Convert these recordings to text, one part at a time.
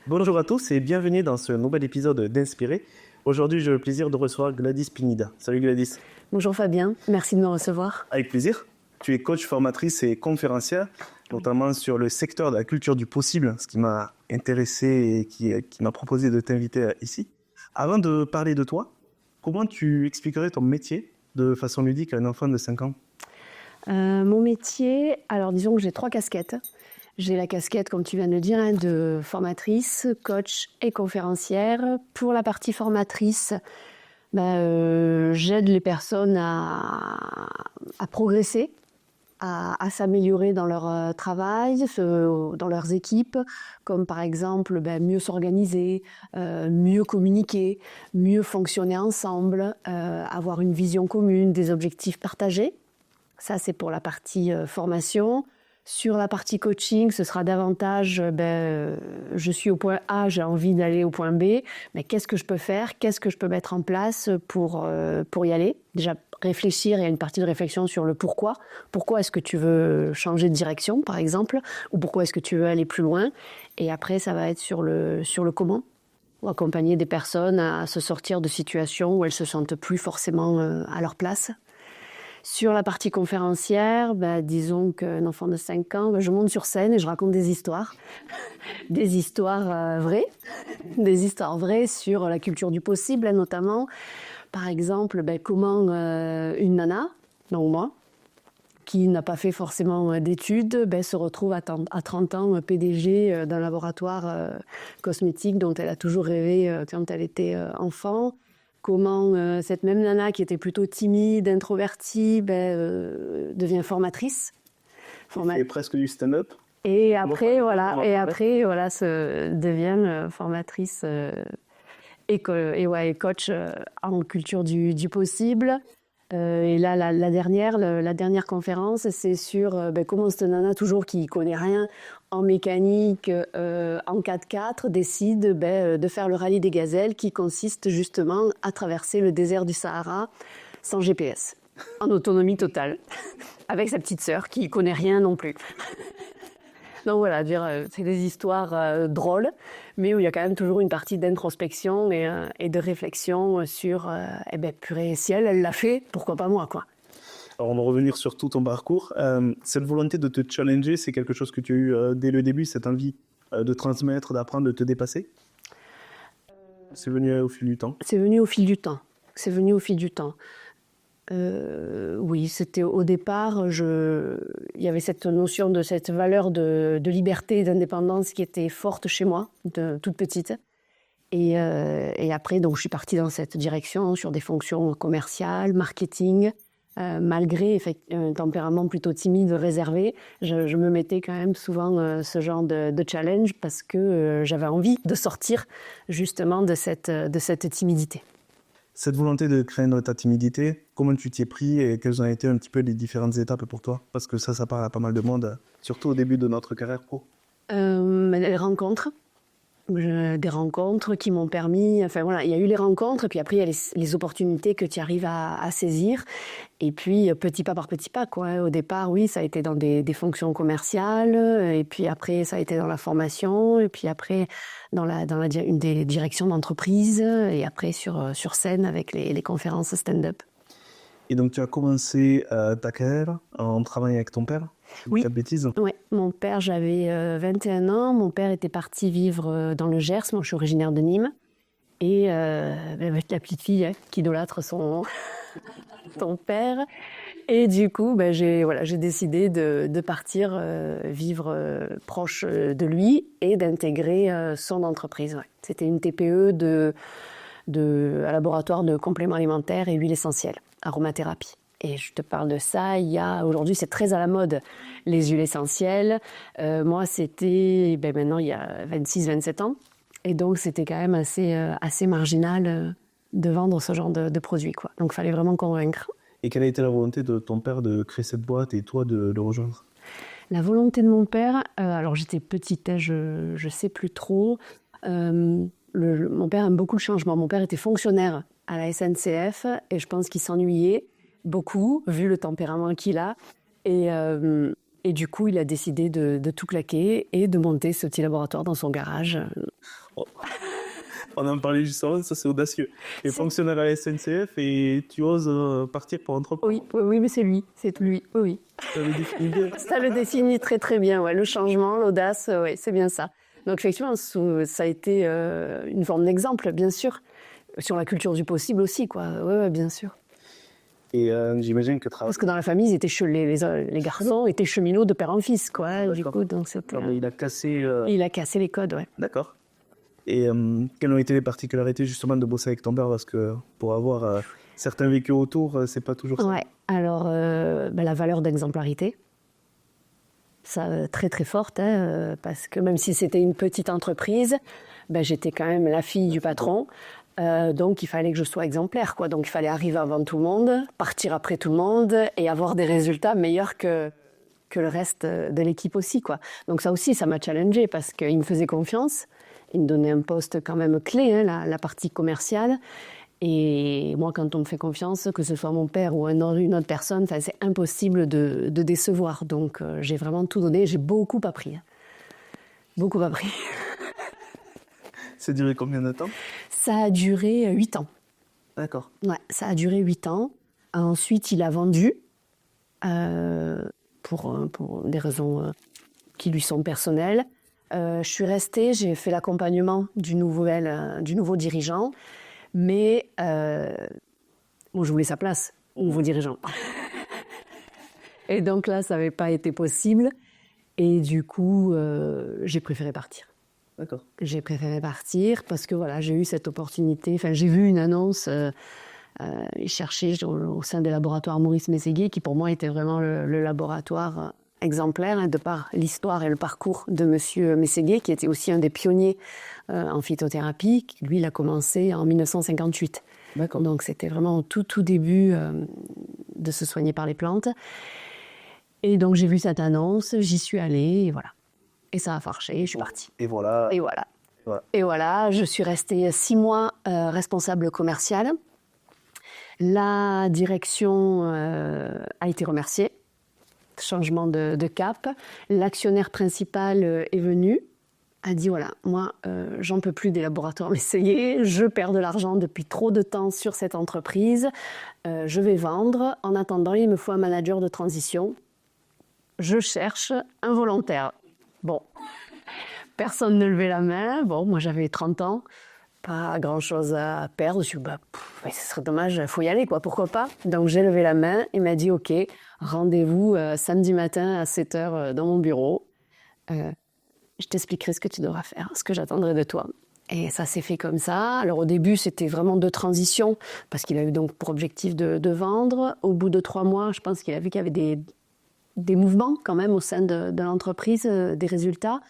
Bonjour à tous et bienvenue dans ce nouvel épisode d'Inspiré. Aujourd'hui, j'ai le plaisir de recevoir Gladys Pinida. Salut Gladys. Bonjour Fabien, merci de me recevoir. Avec plaisir. Tu es coach, formatrice et conférencière, notamment sur le secteur de la culture du possible, ce qui m'a intéressé et qui m'a proposé de t'inviter ici. Avant de parler de toi, comment tu expliquerais ton métier de façon ludique à un enfant de 5 ans? Mon métier, alors disons que j'ai 3 casquettes. J'ai la casquette, comme tu viens de le dire, de formatrice, coach et conférencière. Pour la partie formatrice, j'aide les personnes à progresser, à s'améliorer dans leur travail, dans leurs équipes, comme par exemple mieux s'organiser, mieux communiquer, mieux fonctionner ensemble, avoir une vision commune, des objectifs partagés. Ça, c'est pour la partie formation. Sur la partie coaching, ce sera davantage, je suis au point A, j'ai envie d'aller au point B, mais qu'est-ce que je peux faire, qu'est-ce que je peux mettre en place pour y aller? Déjà, réfléchir, il y a une partie de réflexion sur le pourquoi. Pourquoi est-ce que tu veux changer de direction, par exemple, ou pourquoi est-ce que tu veux aller plus loin? Et après, ça va être sur le comment, ou accompagner des personnes à se sortir de situations où elles se sentent plus forcément à leur place. Sur la partie conférencière, disons qu'un enfant de 5 ans, je monte sur scène et je raconte des histoires. Des histoires vraies. Des histoires vraies sur la culture du possible, notamment. Par exemple, comment une nana, donc moi, qui n'a pas fait forcément d'études, se retrouve à 30 ans PDG d'un laboratoire cosmétique dont elle a toujours rêvé quand elle était enfant. Comment cette même nana qui était plutôt timide, introvertie, devient formatrice. Et presque du stand-up. Et après, devient formatrice et coach en culture du possible. Et là, la dernière conférence, c'est sur comment cette nana, toujours qui connaît rien en mécanique, en 4x4, décide de faire le rallye des gazelles qui consiste justement à traverser le désert du Sahara sans GPS, en autonomie totale, avec sa petite sœur qui connaît rien non plus. Donc voilà, c'est des histoires drôles, mais où il y a quand même toujours une partie d'introspection et de réflexion sur purée, si elle l'a fait, pourquoi pas moi, quoi. Alors, on va revenir sur tout ton parcours. Cette volonté de te challenger, c'est quelque chose que tu as eu dès le début, cette envie de transmettre, d'apprendre, de te dépasser? C'est venu au fil du temps? C'est venu au fil du temps. Oui, c'était au départ, il y avait cette notion de cette valeur de liberté et d'indépendance qui était forte chez moi, de toute petite. Et après, donc, je suis partie dans cette direction, sur des fonctions commerciales, marketing. Malgré un tempérament plutôt timide, réservé, je me mettais quand même souvent ce genre de challenge parce que j'avais envie de sortir justement de cette timidité. Cette volonté de craindre ta timidité, comment tu t'y es pris et quelles ont été un petit peu les différentes étapes pour toi? Parce que ça parle à pas mal de monde, surtout au début de notre carrière pro. Les rencontres. Des rencontres qui m'ont permis... Enfin voilà, il y a eu les rencontres, et puis après il y a les opportunités que tu arrives à saisir. Et puis petit pas par petit pas, quoi. Au départ, oui, ça a été dans des fonctions commerciales, et puis après ça a été dans la formation, et puis après dans une des directions d'entreprise, et après sur scène avec les conférences stand-up. Et donc tu as commencé ta carrière en travaillant avec ton père? Oui. Pas de bêtises? Ouais, mon père, j'avais 21 ans. Mon père était parti vivre dans le Gers. Moi, je suis originaire de Nîmes. Et avec la petite fille qui idolâtre son père. Et du coup, j'ai décidé de partir vivre proche de lui et d'intégrer son entreprise. Ouais. C'était une TPE un laboratoire de compléments alimentaires et huiles essentielles, aromathérapie. Et je te parle de ça, aujourd'hui c'est très à la mode, les huiles essentielles. Moi c'était, maintenant il y a 26-27 ans. Et donc c'était quand même assez marginal de vendre ce genre de produits, quoi. Donc il fallait vraiment convaincre. Et quelle a été la volonté de ton père de créer cette boîte et toi de le rejoindre? La volonté de mon père, alors j'étais petite, je sais plus trop. Mon père aime beaucoup le changement. Mon père était fonctionnaire à la SNCF et je pense qu'il s'ennuyait beaucoup, vu le tempérament qu'il a. Et Et du coup, il a décidé de tout claquer et de monter ce petit laboratoire dans son garage. Oh. On en parlait justement, ça c'est audacieux. Tu es fonctionnaire à la SNCF et tu oses partir pour entreprendre. Oui, mais c'est lui, oui. Ça le définit bien. Ça le définit très très bien, ouais. Le changement, l'audace, ouais, c'est bien ça. Donc effectivement, ça a été une forme d'exemple, bien sûr, sur la culture du possible aussi, quoi. Ouais, bien sûr. Et j'imagine que Parce que dans la famille, ils étaient les garçons étaient cheminots de père en fils, quoi. Du coup, donc c'était. mais il a cassé. Il a cassé les codes, ouais. D'accord. Et quelles ont été les particularités justement de bosser avec ton père? Parce que pour avoir certains vécus autour, c'est pas toujours ça. Ouais. Alors, la valeur d'exemplarité, ça très très forte, hein, parce que même si c'était une petite entreprise, j'étais quand même la fille du patron. Donc il fallait que je sois exemplaire, quoi. Donc il fallait arriver avant tout le monde, partir après tout le monde et avoir des résultats meilleurs que le reste de l'équipe aussi, quoi. Donc ça aussi, ça m'a challengée parce qu'il me faisait confiance, il me donnait un poste quand même clé, hein, la partie commerciale. Et moi, quand on me fait confiance, que ce soit mon père ou une autre personne, c'est impossible de décevoir. Donc j'ai vraiment tout donné, j'ai beaucoup appris. Hein. Beaucoup appris. Ça a duré combien de temps? Ça a duré 8 ans. D'accord. Ouais, ça a duré 8 ans. Ensuite, il a vendu pour des raisons qui lui sont personnelles. Je suis restée, j'ai fait l'accompagnement du nouveau dirigeant, mais je voulais sa place, nouveau dirigeant. Et donc là, ça n'avait pas été possible. Et du coup, j'ai préféré partir. D'accord. J'ai préféré partir parce que voilà, j'ai eu cette opportunité. Enfin, j'ai vu une annonce. Ils cherchaient au sein des laboratoires Maurice Mességuier, qui pour moi était vraiment le laboratoire exemplaire, hein, de par l'histoire et le parcours de Monsieur Mességuier, qui était aussi un des pionniers en phytothérapie. Lui, il a commencé en 1958. D'accord. Donc c'était vraiment au tout début de se soigner par les plantes. Et donc j'ai vu cette annonce, j'y suis allée, et voilà. Et ça a marché, je suis partie. Et voilà. Et voilà, je suis restée 6 mois responsable commerciale. La direction a été remerciée. Changement de cap. L'actionnaire principal est venu, a dit voilà, moi, j'en peux plus des laboratoires Mességuier, je perds de l'argent depuis trop de temps sur cette entreprise, je vais vendre. En attendant, il me faut un manager de transition. Je cherche un volontaire. Bon, personne ne levait la main. Bon, moi j'avais 30 ans, pas grand-chose à perdre. Je me suis dit, ce serait dommage, il faut y aller, quoi, pourquoi pas. Donc j'ai levé la main, il m'a dit, ok, rendez-vous samedi matin à 7h dans mon bureau. Je t'expliquerai ce que tu devras faire, ce que j'attendrai de toi. Et ça s'est fait comme ça. Alors au début, c'était vraiment de transition, parce qu'il a eu donc pour objectif de vendre. Au bout de 3 mois, je pense qu'il a vu qu'il y avait des mouvements quand même au sein de l'entreprise, des résultats.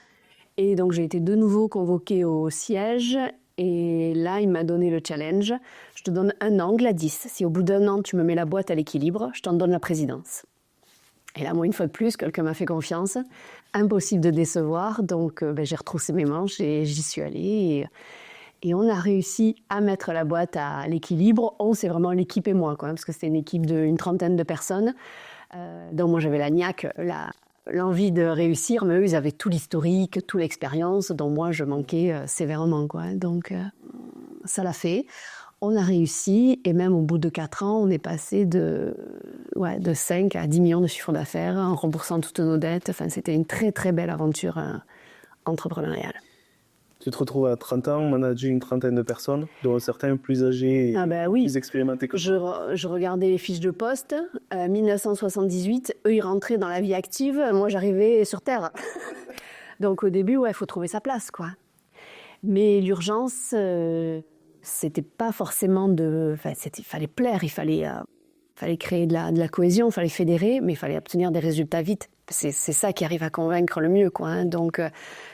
Et donc j'ai été de nouveau convoquée au siège. Et là, il m'a donné le challenge. Je te donne 1 an, Gladys. Si au bout d'1 an, tu me mets la boîte à l'équilibre, je t'en donne la présidence. Et là, moi, une fois de plus, quelqu'un m'a fait confiance. Impossible de décevoir. Donc, j'ai retroussé mes manches et j'y suis allée. Et on a réussi à mettre la boîte à l'équilibre. On, c'est vraiment l'équipe et moi, quoi, parce que c'était une équipe d'une 30aine de personnes. Donc, moi, j'avais la niaque, l'envie de réussir, mais eux, ils avaient tout l'historique, toute l'expérience, dont moi, je manquais sévèrement, quoi. Donc, ça l'a fait. On a réussi, et même au bout de 4 ans, on est passé de 5 à 10 millions de chiffre d'affaires, en remboursant toutes nos dettes. Enfin, c'était une très, très belle aventure entrepreneuriale. Tu te retrouves à 30 ans, manager une 30aine de personnes, dont certains plus âgés et plus expérimentés que toi. Je regardais les fiches de poste. 1978, eux, ils rentraient dans la vie active. Moi, j'arrivais sur Terre. Donc, au début, il faut trouver sa place, quoi. Mais l'urgence, c'était pas forcément il fallait plaire, il fallait créer de la cohésion, il fallait fédérer, mais il fallait obtenir des résultats vite. C'est ça qui arrive à convaincre le mieux, quoi, hein. Donc,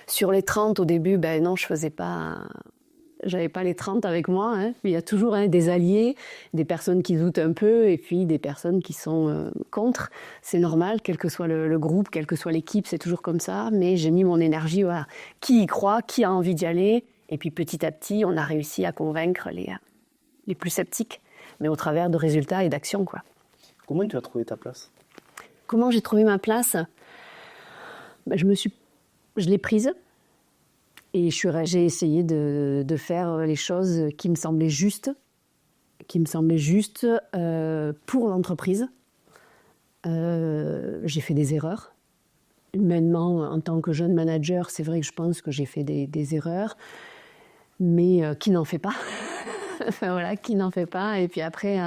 sur les 30, au début, non, j'avais pas les 30 avec moi, hein. Il y a toujours des alliés, des personnes qui doutent un peu, et puis des personnes qui sont contre. C'est normal, quel que soit le groupe, quelle que soit l'équipe, c'est toujours comme ça. Mais j'ai mis mon énergie, voilà. Qui y croit, qui a envie d'y aller. Et puis petit à petit, on a réussi à convaincre les plus sceptiques, mais au travers de résultats et d'actions, quoi. Comment tu as trouvé ta place? Comment j'ai trouvé ma place? je l'ai prise et j'ai essayé de faire les choses qui me semblaient justes pour l'entreprise. J'ai fait des erreurs. Humainement, en tant que jeune manager, c'est vrai que je pense que j'ai fait des erreurs, mais qui n'en fait pas. Enfin, voilà, qui n'en fait pas. Et puis après,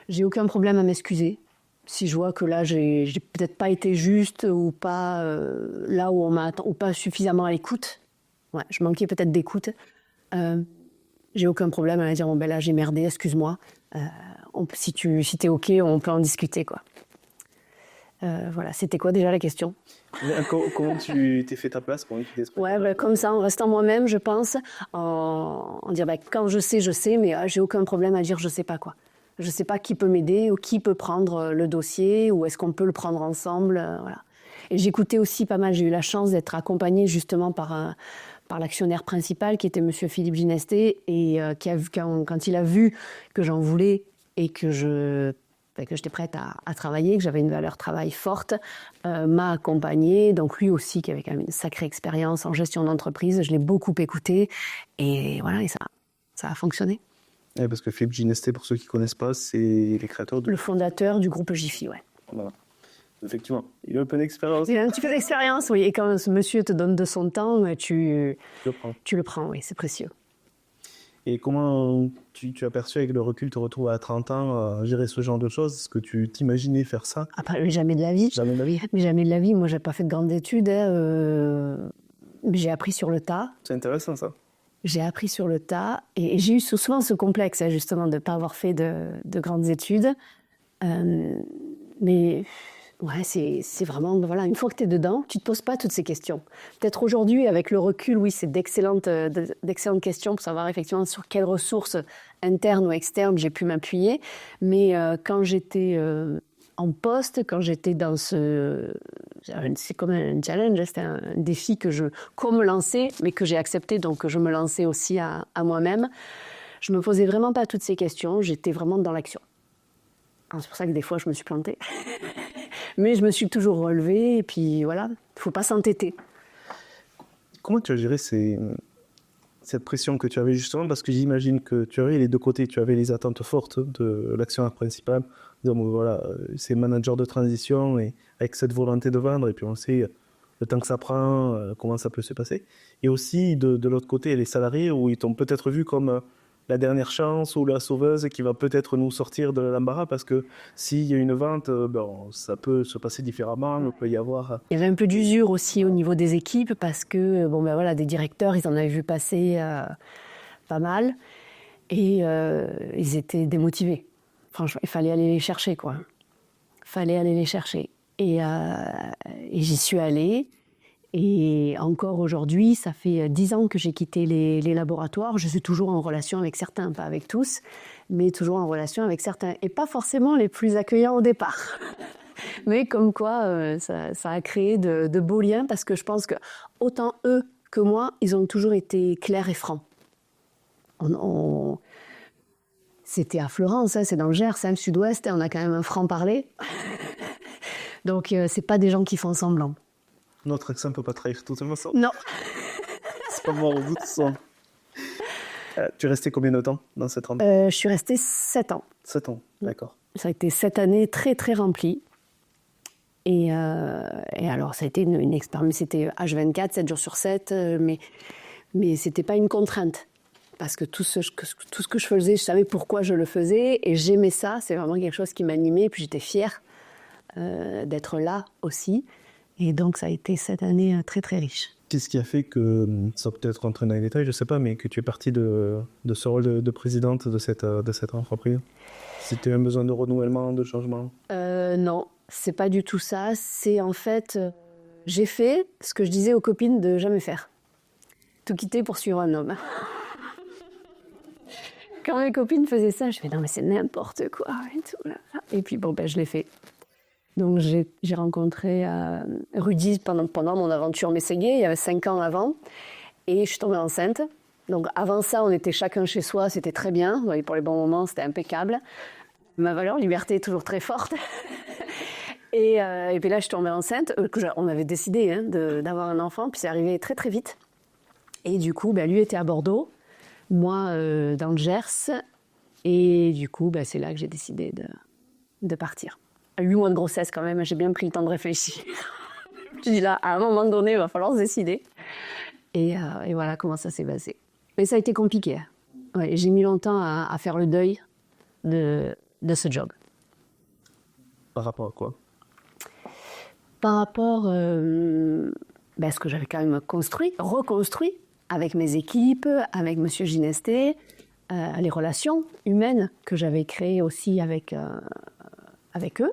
j'ai aucun problème à m'excuser. Si je vois que là, j'ai peut-être pas été juste ou pas là où on m'attend, ou pas suffisamment à l'écoute. Ouais, je manquais peut-être d'écoute. J'ai aucun problème à dire, bon ben là, j'ai merdé, excuse-moi. Si t'es OK, on peut en discuter, quoi. Voilà, c'était quoi déjà la question? Comment tu t'es fait ta place? Comment tu t'es expliqué? Ouais, ben, comme ça, en restant moi-même, je pense, en dire, ben, quand je sais, mais j'ai aucun problème à dire je sais pas, quoi. Je sais pas qui peut m'aider ou qui peut prendre le dossier ou est-ce qu'on peut le prendre ensemble, voilà. Et j'écoutais aussi pas mal, j'ai eu la chance d'être accompagnée justement par l'actionnaire principal qui était Monsieur Philippe Ginesté et qui a vu, quand il a vu que j'en voulais et que j'étais prête à travailler, que j'avais une valeur travail forte, m'a accompagnée. Donc lui aussi, qui avait quand même une sacrée expérience en gestion d'entreprise, je l'ai beaucoup écouté. Et voilà, et ça a fonctionné. Ouais, parce que Philippe Ginesté, pour ceux qui ne connaissent pas, c'est les créateurs de... Le fondateur du groupe Jiffy, ouais. Voilà. Effectivement, il a un peu d'expérience. Il a un petit peu d'expérience, oui. Et quand ce monsieur te donne de son temps, tu le prends, oui, c'est précieux. Et comment tu as perçu avec le recul, te retrouves à 30 ans à gérer ce genre de choses? Est-ce que tu t'imaginais faire ça? Ah, jamais de la vie. Jamais de la vie. Mais jamais de la vie. Moi, j'ai pas fait de grandes études. Mais j'ai appris sur le tas. C'est intéressant, ça. J'ai appris sur le tas. Et j'ai eu souvent ce complexe, justement, de ne pas avoir fait de grandes études. Mais ouais, c'est vraiment... Voilà, une fois que tu es dedans, tu ne te poses pas toutes ces questions. Peut-être aujourd'hui, avec le recul, oui, c'est d'excellentes questions pour savoir effectivement sur quelles ressources internes ou externes j'ai pu m'appuyer. Mais quand j'étais en poste, quand j'étais dans c'est comme un challenge, c'était un défi qu'on me lançait, mais que j'ai accepté, donc je me lançais aussi à moi-même. Je ne me posais vraiment pas toutes ces questions, j'étais vraiment dans l'action. Alors, c'est pour ça que des fois, je me suis plantée. Mais je me suis toujours relevée, et puis voilà, il ne faut pas s'entêter. Comment tu as géré cette pression que tu avais justement? Parce que j'imagine que tu avais les deux côtés. Tu avais les attentes fortes de l'actionnaire principal. Donc voilà, c'est manager de transition et avec cette volonté de vendre. Et puis on sait le temps que ça prend, comment ça peut se passer. Et aussi de l'autre côté, les salariés où ils t'ont peut-être vu comme la dernière chance ou la sauveuse qui va peut-être nous sortir de l'embarras parce que s'il y a une vente, ça peut se passer différemment. Il peut y avoir... Il y avait un peu d'usure aussi au niveau des équipes parce que voilà, des directeurs, ils en avaient vu passer pas mal et ils étaient démotivés. Franchement, il fallait aller les chercher, quoi. Il fallait aller les chercher. Et j'y suis allée. Et encore aujourd'hui, ça fait 10 ans que j'ai quitté les laboratoires. Je suis toujours en relation avec certains, pas avec tous, mais toujours en relation avec certains. Et pas forcément les plus accueillants au départ. Mais comme quoi, ça a créé de beaux liens parce que je pense que autant eux que moi, ils ont toujours été clairs et francs. C'était à Fleurance, c'est dans le Gers, c'est le Sud-Ouest, on a quand même un franc-parler. Donc, c'est pas des gens qui font semblant. Notre accent ne peut pas trahir totalement ça. Non. C'est pas mort au bout de son. Tu es resté combien de temps dans cette entreprise? Je suis restée 7 ans. 7 ans, d'accord. Ça a été 7 années très, très remplies. Et alors, ça a été une expérience. C'était H24, 7 jours sur 7, mais ce n'était pas une contrainte. Parce que tout ce que je faisais, je savais pourquoi je le faisais et j'aimais ça. C'est vraiment quelque chose qui m'animait. Puis j'étais fière d'être là aussi. Et donc, ça a été 7 années très, très riches. Qu'est-ce qui a fait que, ça peut-être rentrer dans les détails, je ne sais pas, mais que tu es partie de ce rôle de présidente de cette entreprise? C'était un besoin de renouvellement, de changement? Non, c'est pas du tout ça. C'est en fait, j'ai fait ce que je disais aux copines de jamais faire. Tout quitter pour suivre un homme. Quand mes copines faisaient ça, je fais non mais c'est n'importe quoi et tout. Et puis je l'ai fait. Donc j'ai rencontré Rudy pendant mon aventure Mességuier, il y avait 5 ans avant, et je suis tombée enceinte. Donc avant ça, on était chacun chez soi, c'était très bien. Pour les bons moments, c'était impeccable. Ma valeur liberté est toujours très forte. Et puis là, je suis tombée enceinte. On avait décidé d'avoir un enfant, puis c'est arrivé très très vite. Et du coup, lui était à Bordeaux, moi dans le Gers. Et du coup, c'est là que j'ai décidé de partir. 8 mois de grossesse quand même, j'ai bien pris le temps de réfléchir. Je dis là, à un moment donné, il va falloir se décider. Et voilà comment ça s'est passé. Mais ça a été compliqué. Ouais, j'ai mis longtemps à faire le deuil de ce job. Par rapport à quoi? Par rapport à ce que j'avais quand même reconstruit avec mes équipes, avec Monsieur Ginesté, les relations humaines que j'avais créées aussi avec eux.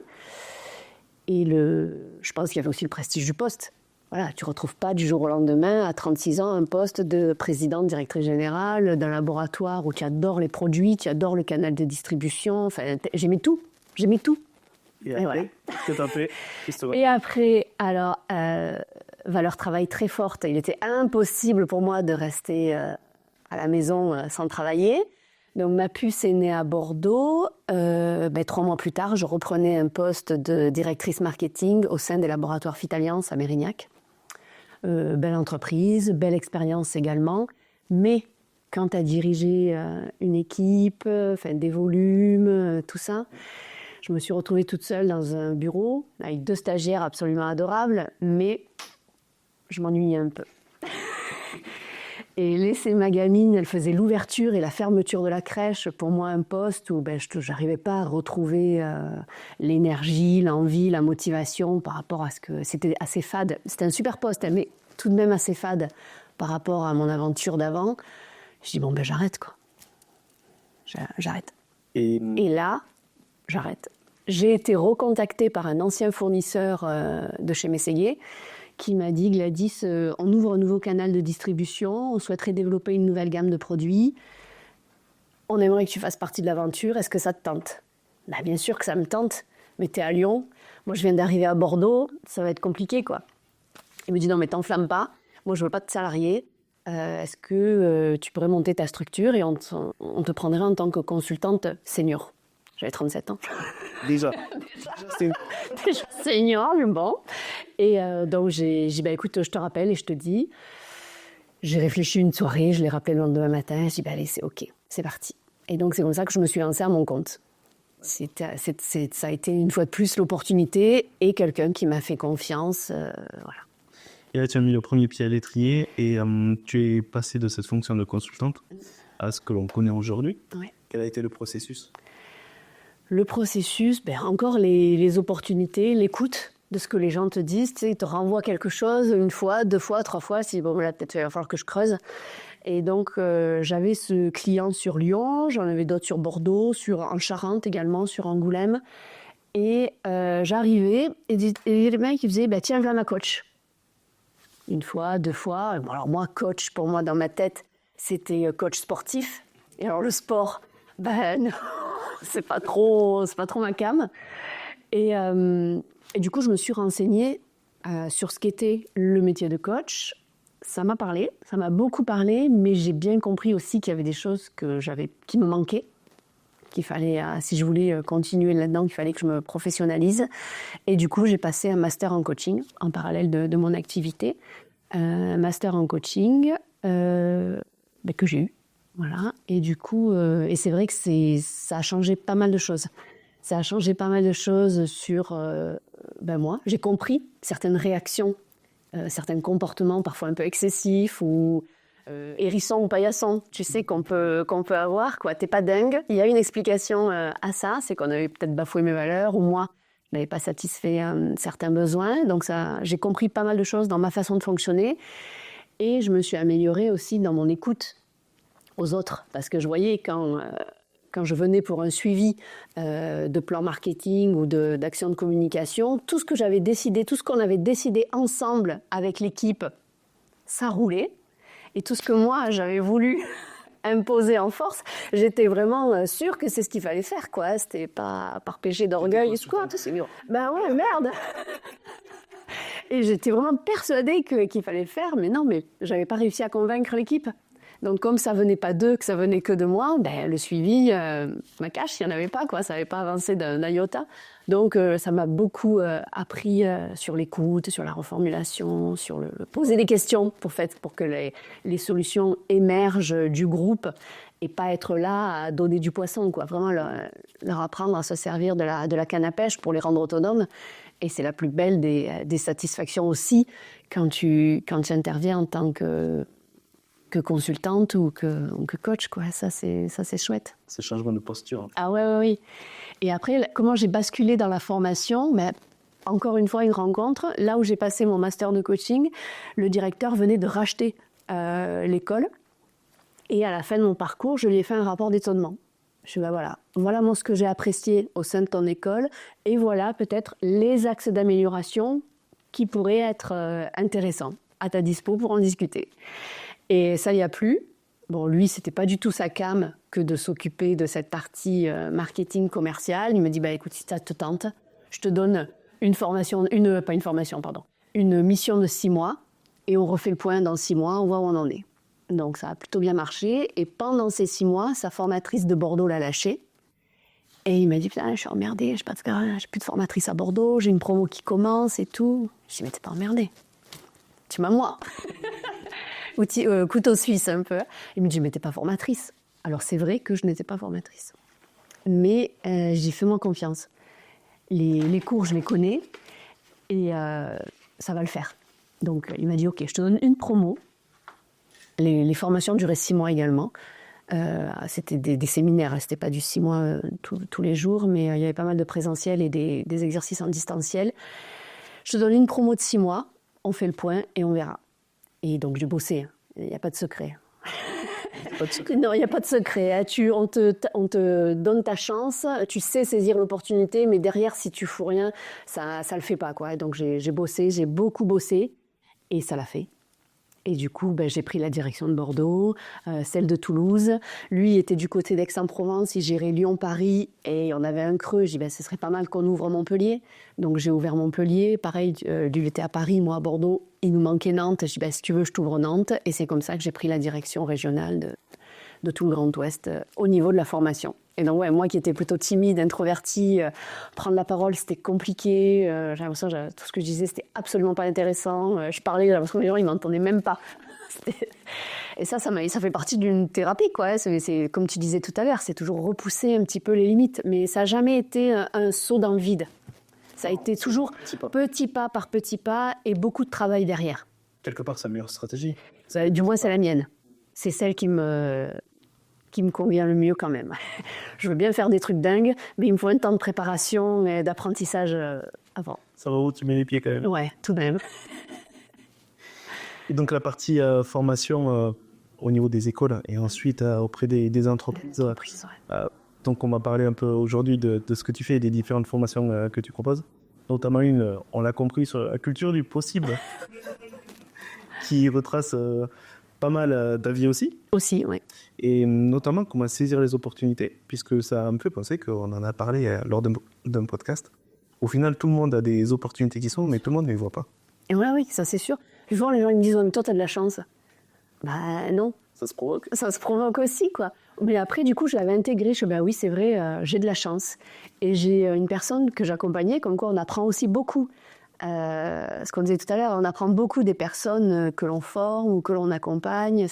Et je pense qu'il y avait aussi le prestige du poste. Voilà, tu ne retrouves pas du jour au lendemain, à 36 ans, un poste de présidente, directrice générale d'un laboratoire où tu adores les produits, tu adores le canal de distribution. Enfin, j'aimais tout. Et voilà. Qu'est-ce que tu as fait? Et après, alors, valeur travail très forte. Il était impossible pour moi de rester à la maison sans travailler. Donc, ma puce est née à Bordeaux. 3 mois plus tard, je reprenais un poste de directrice marketing au sein des laboratoires Phytalliance à Mérignac. Belle entreprise, belle expérience également. Mais quand tu as dirigé une équipe, des volumes, tout ça, je me suis retrouvée toute seule dans un bureau avec 2 stagiaires absolument adorables, mais je m'ennuyais un peu. Et laisser ma gamine, elle faisait l'ouverture et la fermeture de la crèche, pour moi un poste où je n'arrivais pas à retrouver l'énergie, l'envie, la motivation par rapport à ce que c'était assez fade. C'était un super poste, mais tout de même assez fade par rapport à mon aventure d'avant. Je dis j'arrête quoi. J'arrête. Et là, j'arrête. J'ai été recontactée par un ancien fournisseur de chez Mességuier qui m'a dit, Gladys, on ouvre un nouveau canal de distribution, on souhaiterait développer une nouvelle gamme de produits. On aimerait que tu fasses partie de l'aventure, est-ce que ça te tente? Bien sûr que ça me tente, mais t'es à Lyon, moi je viens d'arriver à Bordeaux, ça va être compliqué quoi. Il me dit non mais t'enflamme pas, moi je veux pas de salarié, est-ce que tu pourrais monter ta structure et on te prendrait en tant que consultante senior? J'avais 37 ans. Déjà senior, bon. Et donc j'ai dit, écoute, je te rappelle et je te dis. J'ai réfléchi une soirée, je l'ai rappelé le lendemain matin. J'ai dit, allez, c'est OK, c'est parti. Et donc c'est comme ça que je me suis lancée à mon compte. Ça a été une fois de plus l'opportunité et quelqu'un qui m'a fait confiance. Voilà. Et là, tu as mis le premier pied à l'étrier et tu es passée de cette fonction de consultante à ce que l'on connaît aujourd'hui. Ouais. Quel a été le processus? Le processus, encore les opportunités, l'écoute de ce que les gens te disent. Tu sais, ils te renvoient quelque chose 1 fois, 2 fois, 3 fois. Si là, peut-être il va falloir que je creuse. Et donc, j'avais ce client sur Lyon, j'en avais d'autres sur Bordeaux, en Charente également, sur Angoulême. Et j'arrivais et les mecs, ils faisaient tiens, viens ma coach. 1 fois, 2 fois. Bon, alors moi, coach, pour moi, dans ma tête, c'était coach sportif. Et alors, le sport, non. C'est pas trop ma came. Et du coup, je me suis renseignée sur ce qu'était le métier de coach. Ça m'a parlé, ça m'a beaucoup parlé, mais j'ai bien compris aussi qu'il y avait des choses qui me manquaient, qu'il fallait, si je voulais continuer là-dedans, qu'il fallait que je me professionnalise. Et du coup, j'ai passé un master en coaching en parallèle de mon activité. Un master en coaching que j'ai eu. Voilà. Et du coup, et c'est vrai que ça a changé pas mal de choses. Ça a changé pas mal de choses sur moi. J'ai compris certaines réactions, certains comportements parfois un peu excessifs ou hérissants ou paillassants, tu sais, qu'on peut avoir. Quoi. T'es pas dingue. Il y a une explication à ça, c'est qu'on avait peut-être bafoué mes valeurs ou moi, je n'avais pas satisfait certains besoins. Donc j'ai compris pas mal de choses dans ma façon de fonctionner et je me suis améliorée aussi dans mon écoute aux autres, parce que je voyais quand je venais pour un suivi de plan marketing ou d'action de communication, tout ce que j'avais décidé, tout ce qu'on avait décidé ensemble avec l'équipe, ça roulait. Et tout ce que moi, j'avais voulu imposer en force, j'étais vraiment sûre que c'est ce qu'il fallait faire, quoi. C'était pas par péché d'orgueil. Quoi, c'est ouais, merde. Et j'étais vraiment persuadée qu'il fallait le faire, mais non, mais j'avais pas réussi à convaincre l'équipe. Donc, comme ça venait pas d'eux, que ça venait que de moi, ben, le suivi, ma cache, il n'y en avait pas, quoi. Ça n'avait pas avancé d'un iota. Donc, ça m'a beaucoup appris sur l'écoute, sur la reformulation, sur le poser des questions pour que les solutions émergent du groupe et pas être là à donner du poisson, quoi. Vraiment leur apprendre à se servir de la canne à pêche pour les rendre autonomes. Et c'est la plus belle des satisfactions aussi quand tu interviens en tant que consultante ou que coach, quoi. Ça, c'est chouette. Ce changement de posture. Ah ouais, oui. Et après, comment j'ai basculé dans la formation, mais encore une fois, une rencontre. Là où j'ai passé mon master de coaching, le directeur venait de racheter l'école. Et à la fin de mon parcours, je lui ai fait un rapport d'étonnement. Je dis, voilà moi, ce que j'ai apprécié au sein de ton école, et voilà peut-être les axes d'amélioration qui pourraient être intéressants à ta dispo pour en discuter. Et ça n'y a plus. Bon, lui, c'était pas du tout sa came que de s'occuper de cette partie marketing commercial. Il me dit, écoute, si ça te tente, je te donne une mission de 6 mois, et on refait le point dans 6 mois, on voit où on en est. Donc ça a plutôt bien marché. Et pendant ces 6 mois, sa formatrice de Bordeaux l'a lâché. Et il m'a dit, putain, je suis emmerdée, j'ai plus de formatrice à Bordeaux, j'ai une promo qui commence et tout. Je dis, mais t'es pas emmerdée. Tu m'as moi. Couteau suisse un peu. Il me dit, mais t'es pas formatrice. Alors c'est vrai que je n'étais pas formatrice. Mais j'ai fait moi confiance. Les cours, je les connais. Et ça va le faire. Donc il m'a dit, ok, je te donne une promo. Les formations duraient 6 mois également. C'était des séminaires, c'était pas du 6 mois tous les jours, mais il y avait pas mal de présentiel et des exercices en distanciel. Je te donne une promo de 6 mois, on fait le point et on verra. Et donc j'ai bossé, il n'y a pas de secret. Non, il n'y a pas de secret. On te donne ta chance, tu sais saisir l'opportunité, mais derrière, si tu fous rien, ça le fait pas, quoi. Donc j'ai bossé, j'ai beaucoup bossé, et ça l'a fait. Et du coup, j'ai pris la direction de Bordeaux, celle de Toulouse. Lui était du côté d'Aix-en-Provence, il gérait Lyon-Paris et on avait un creux. J'ai dit, ce serait pas mal qu'on ouvre Montpellier. Donc j'ai ouvert Montpellier. Pareil, lui il était à Paris, moi à Bordeaux. Il nous manquait Nantes. J'ai dit, si tu veux, je t'ouvre Nantes. Et c'est comme ça que j'ai pris la direction régionale de tout le Grand Ouest au niveau de la formation. Et donc, moi qui étais plutôt timide, introvertie, prendre la parole, c'était compliqué. J'ai l'impression que tout ce que je disais, c'était absolument pas intéressant. Je parlais, j'ai l'impression que les gens, ils m'entendaient même pas. Et ça fait partie d'une thérapie, quoi. C'est, comme tu disais tout à l'heure, c'est toujours repousser un petit peu les limites. Mais ça n'a jamais été un saut dans le vide. Ça a été toujours petit pas par petit pas et beaucoup de travail derrière. Quelque part, c'est la meilleure stratégie. Du moins, c'est la mienne. C'est celle qui me convient le mieux quand même. Je veux bien faire des trucs dingues, mais il me faut un temps de préparation et d'apprentissage avant. Ça va où tu mets les pieds quand même. Ouais, tout de même. Et donc la partie formation au niveau des écoles et ensuite auprès des entreprises. Donc on va parler un peu aujourd'hui de ce que tu fais et des différentes formations que tu proposes. Notamment une, on l'a compris, sur la culture du possible, qui retrace pas mal d'avis aussi. Aussi, oui. Et notamment comment saisir les opportunités, puisque ça me fait penser qu'on en a parlé lors d'un podcast. Au final, tout le monde a des opportunités qui sont, mais tout le monde ne les voit pas. Et oui, ça c'est sûr. Puis souvent, les gens ils me disent, oh, mais toi, t'as de la chance. Non. Ça se provoque. Ça se provoque aussi, quoi. Mais après, du coup, je l'avais intégré. Je dis, oui, c'est vrai, j'ai de la chance. Et j'ai une personne que j'accompagnais, comme quoi on apprend aussi beaucoup. Ce qu'on disait tout à l'heure, on apprend beaucoup des personnes que l'on forme ou que l'on accompagne.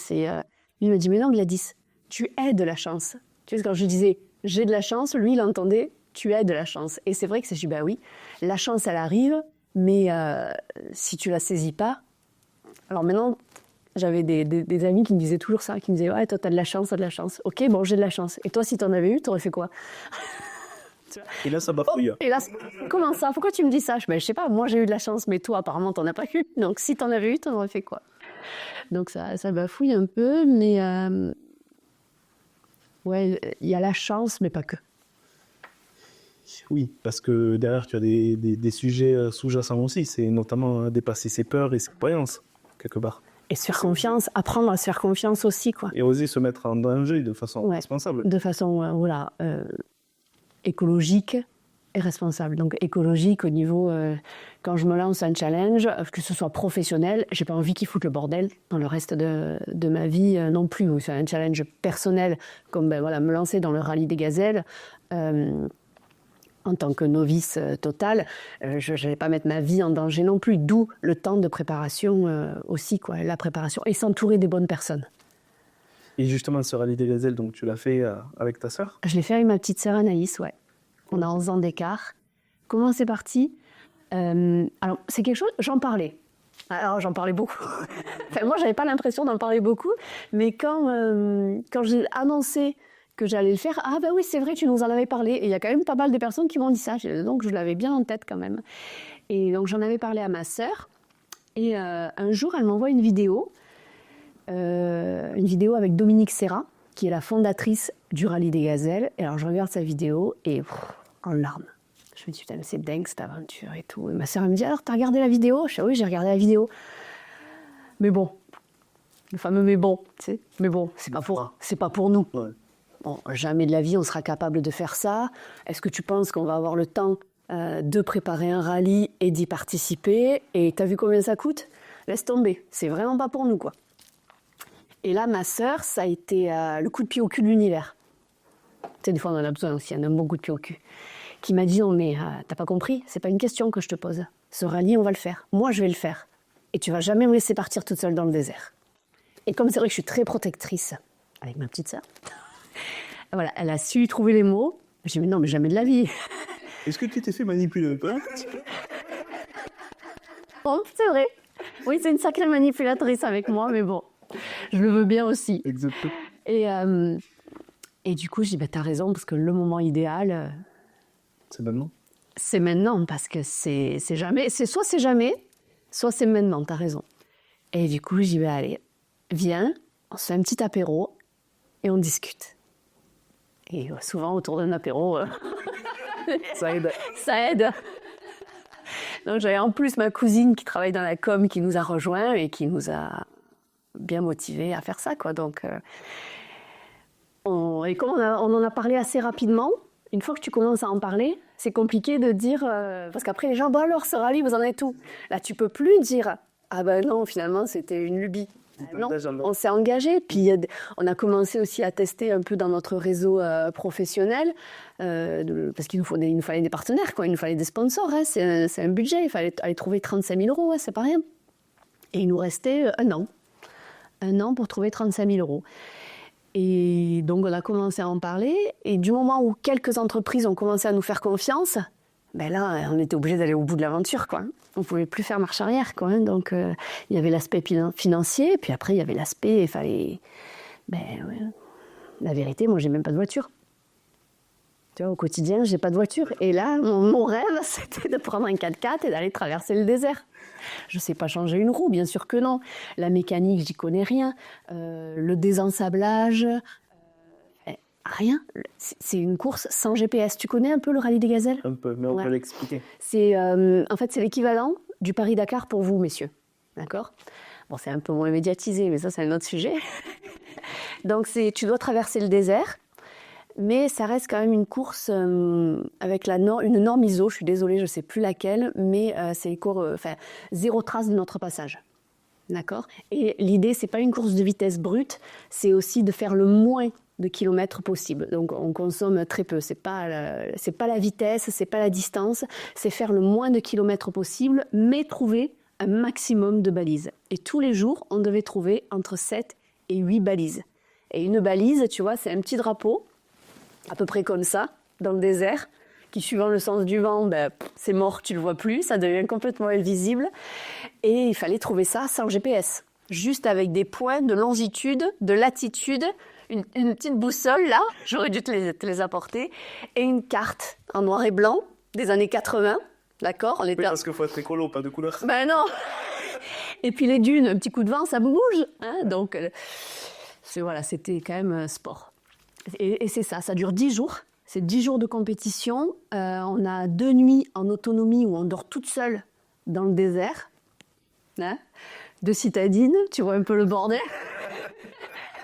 Lui me dit, mais non, Gladys, tu es de la chance. Tu sais, quand je disais, j'ai de la chance, lui, il entendait, tu es de la chance. Et c'est vrai que je dis, oui, la chance, elle arrive, mais si tu la saisis pas... Alors maintenant, j'avais des amis qui me disaient toujours ça, qui me disaient, ouais, toi, t'as de la chance, t'as de la chance. Ok, bon, j'ai de la chance. Et toi, si t'en avais eu, t'aurais fait quoi? Et là, ça bafouille. Et là, comment ça? Pourquoi tu me dis ça? Je sais pas, moi j'ai eu de la chance, mais toi, apparemment, t'en as pas eu. Donc, si t'en avais eu, t'en aurais fait quoi? Donc, ça bafouille un peu, mais ouais, il y a la chance, mais pas que. Oui, parce que derrière, tu as des sujets sous-jacents aussi. C'est notamment dépasser ses peurs et ses croyances, quelque part. Et se faire confiance, apprendre à se faire confiance aussi, quoi. Et oser se mettre en danger de façon responsable. De façon, écologique, et responsable. Donc écologique au niveau, quand je me lance un challenge, que ce soit professionnel, j'ai pas envie qu'ils foutent le bordel dans le reste de ma vie non plus. Ou c'est un challenge personnel, comme me lancer dans le rallye des gazelles. En tant que novice totale, je n'allais pas mettre ma vie en danger non plus. D'où le temps de préparation aussi, quoi, la préparation. Et s'entourer des bonnes personnes. Et justement, ce rallye des gazelles, donc tu l'as fait avec ta sœur? Je l'ai fait avec ma petite sœur Anaïs, ouais. On a 11 ans d'écart. Comment c'est parti? Alors, c'est quelque chose, j'en parlais. Alors, j'en parlais beaucoup. Enfin, moi, j'avais pas l'impression d'en parler beaucoup. Mais quand j'ai annoncé que j'allais le faire, ah ben oui, c'est vrai, tu nous en avais parlé. Et il y a quand même pas mal de personnes qui m'ont dit ça. Donc, je l'avais bien en tête quand même. Et donc, j'en avais parlé à ma sœur. Et un jour, elle m'envoie une vidéo avec Dominique Serra, qui est la fondatrice du Rallye des Gazelles. Et alors, je regarde sa vidéo et en larmes. Je me dis, putain, mais c'est dingue cette aventure et tout. Et ma sœur, elle me dit, alors, t'as regardé la vidéo? Je dis, oui, j'ai regardé la vidéo. Mais bon, le fameux mais bon, tu sais. Mais bon, c'est pas pour nous. Ouais. Bon, jamais de la vie, on sera capable de faire ça. Est-ce que tu penses qu'on va avoir le temps de préparer un rallye et d'y participer? Et t'as vu combien ça coûte? Laisse tomber, c'est vraiment pas pour nous, quoi. Et là, ma sœur, ça a été le coup de pied au cul de l'univers. Tu sais, des fois, on en a besoin aussi, un bon coup de pied au cul. Qui m'a dit, non, mais t'as pas compris, c'est pas une question que je te pose. Ce rallye, on va le faire. Moi, je vais le faire. Et tu vas jamais me laisser partir toute seule dans le désert. Et comme c'est vrai que je suis très protectrice avec ma petite sœur, voilà, elle a su trouver les mots. J'ai dit, mais non, mais jamais de la vie. Est-ce que tu t'es fait manipuler un peu? Bon, c'est vrai. Oui, c'est une sacrée manipulatrice avec moi, mais bon, je le veux bien aussi. Exactement. Et du coup, je dis, bah, t'as raison, parce que le moment idéal, C'est maintenant? c'est maintenant, parce que c'est jamais. Soit c'est jamais, soit c'est maintenant, t'as raison. Et du coup, je dis, bah, allez, viens, on se fait un petit apéro et on discute. Et souvent, autour d'un apéro, Ça aide. ça aide. Donc, j'avais en plus ma cousine qui travaille dans la com qui nous a rejoints et qui nous a bien motivés à faire ça, quoi. Donc, et comme on en a parlé assez rapidement, une fois que tu commences à en parler, c'est compliqué de dire... parce qu'après, les gens, bon alors, ce rallye, vous en êtes où? Là, tu peux plus dire, ah ben non, finalement, c'était une lubie. Non, on s'est engagé, puis on a commencé aussi à tester un peu dans notre réseau professionnel, parce qu'il nous fallait des partenaires, quoi. Il nous fallait des sponsors, hein. C'est un budget, il fallait aller trouver 35 000 €, ouais, c'est pas rien. Et il nous restait un an pour trouver 35 000 €. Et donc on a commencé à en parler, et du moment où quelques entreprises ont commencé à nous faire confiance, ben là, on était obligé d'aller au bout de l'aventure, quoi. On ne pouvait plus faire marche arrière, quoi. Donc, il y avait l'aspect financier, puis après, il y avait l'aspect, il fallait... Ben, ouais. La vérité, moi, j'ai même pas de voiture. Tu vois, au quotidien, j'ai pas de voiture. Et là, mon rêve, c'était de prendre un 4x4 et d'aller traverser le désert. Je sais pas changer une roue, bien sûr que non. La mécanique, j'y connais rien. Le désensablage... Rien. C'est une course sans GPS. Tu connais un peu le rallye des gazelles? Un peu, mais on peut l'expliquer. En fait, c'est l'équivalent du Paris-Dakar pour vous, messieurs. D'accord? Bon, c'est un peu moins médiatisé, mais ça, c'est un autre sujet. Donc, tu dois traverser le désert, mais ça reste quand même une course avec une norme ISO. Je suis désolée, je ne sais plus laquelle, mais c'est zéro trace de notre passage. D'accord? Et l'idée, c'est pas une course de vitesse brute, c'est aussi de faire le moins de kilomètres possible. Donc on consomme très peu. C'est pas la vitesse, c'est pas la distance, c'est faire le moins de kilomètres possible, mais trouver un maximum de balises. Et tous les jours, on devait trouver entre 7 et 8 balises. Et une balise, tu vois, c'est un petit drapeau, à peu près comme ça, dans le désert, qui, suivant le sens du vent, ben, c'est mort, tu le vois plus, ça devient complètement invisible. Et il fallait trouver ça sans GPS, juste avec des points de longitude, de latitude, une petite boussole, là, j'aurais dû te les apporter, et une carte en noir et blanc des années 80, d'accord? Oui, parce qu'il faut être écolo, pas de couleur. Ben non. Et puis les dunes, un petit coup de vent, ça bouge, hein, donc c'était quand même sport. Et c'est ça dure 10 jours, c'est 10 jours de compétition, on a 2 nuits en autonomie où on dort toute seule dans le désert, hein, 2 citadines, tu vois un peu le bordel.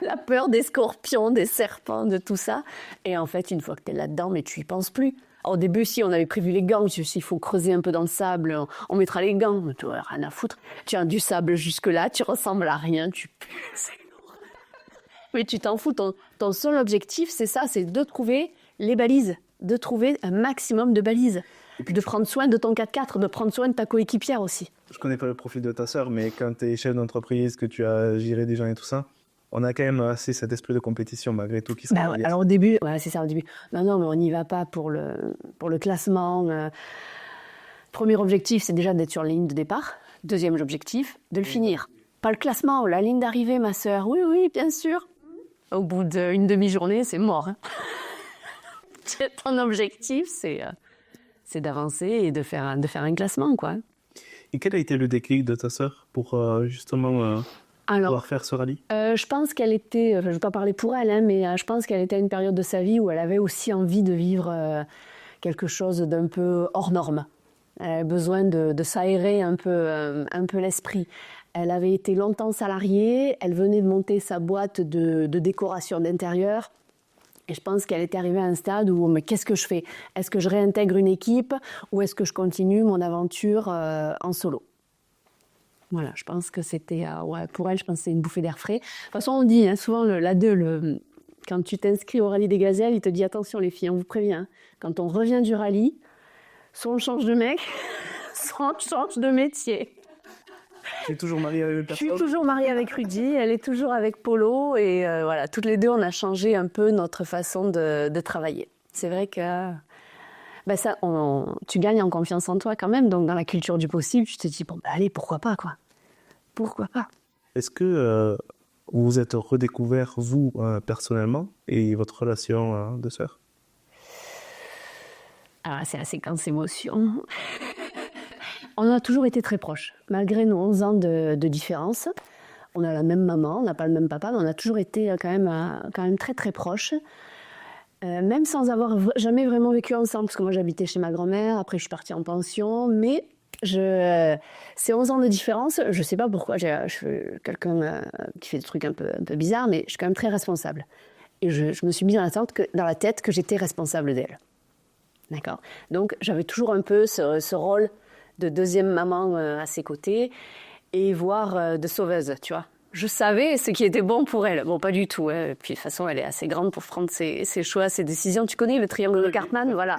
La peur des scorpions, des serpents, de tout ça. Et en fait, une fois que tu es là-dedans, mais tu y penses plus. Au début, si on avait prévu les gants, s'il faut creuser un peu dans le sable, on mettra les gants. Mais tu vois, rien à foutre. Tu as du sable jusque-là, tu ressembles à rien, tu pues. Mais tu t'en fous. Ton seul objectif, c'est ça, c'est de trouver les balises, de trouver un maximum de balises. De prendre soin de ton 4x4, de prendre soin de ta coéquipière aussi. Je connais pas le profil de ta sœur, mais quand tu es chef d'entreprise, que tu as géré des gens et tout ça, on a quand même assez cet esprit de compétition malgré tout qui se Ouais, alors au début, c'est ça au début. Non, mais on n'y va pas pour le classement. Premier objectif, c'est déjà d'être sur la ligne de départ. Deuxième objectif, de le finir. Pas le classement, la ligne d'arrivée, ma sœur. Oui, bien sûr. Au bout d'une demi-journée, c'est mort. Hein. Ton objectif, c'est d'avancer et de faire un classement, quoi. Et quel a été le déclic de ta sœur pour justement pouvoir faire ce rallye? Je pense qu'elle était, je ne vais pas parler pour elle, hein, mais je pense qu'elle était à une période de sa vie où elle avait aussi envie de vivre quelque chose d'un peu hors norme. Elle avait besoin de s'aérer un peu l'esprit. Elle avait été longtemps salariée, elle venait de monter sa boîte de décoration d'intérieur. Et je pense qu'elle était arrivée à un stade où, mais qu'est-ce que je fais? Est-ce que je réintègre une équipe ou est-ce que je continue mon aventure en solo? Voilà, je pense que c'était, pour elle, je pense que c'est une bouffée d'air frais. De toute façon, on dit souvent, l'ADE, quand tu t'inscris au rallye des gazelles, il te dit, attention les filles, on vous prévient, hein, quand on revient du rallye, soit on change de mec, soit on change de métier. Tu es toujours mariée avec personne? Je suis toujours mariée avec Rudy, elle est toujours avec Polo, et voilà, toutes les deux, on a changé un peu notre façon de travailler. C'est vrai que tu gagnes en confiance en toi quand même, donc dans la culture du possible, tu te dis, bon, allez, pourquoi pas, quoi. Pourquoi pas? Est-ce que vous vous êtes redécouvert, vous, personnellement, et votre relation de sœur? Alors, c'est la séquence émotion. On a toujours été très proches, malgré nos 11 ans de différence. On a la même maman, on n'a pas le même papa, mais on a toujours été quand même très très proches. Même sans avoir jamais vraiment vécu ensemble, parce que moi j'habitais chez ma grand-mère, après je suis partie en pension, mais ces 11 ans de différence, je ne sais pas pourquoi, je suis quelqu'un qui fait des trucs un peu bizarres, mais je suis quand même très responsable. Et je me suis mis dans la tête que j'étais responsable d'elle. D'accord? Donc j'avais toujours un peu ce rôle de deuxième maman à ses côtés, et voire de sauveuse, tu vois. Je savais ce qui était bon pour elle. Bon, pas du tout. Hein. Puis de toute façon, elle est assez grande pour prendre ses choix, ses décisions. Tu connais le triangle de Cartman, voilà.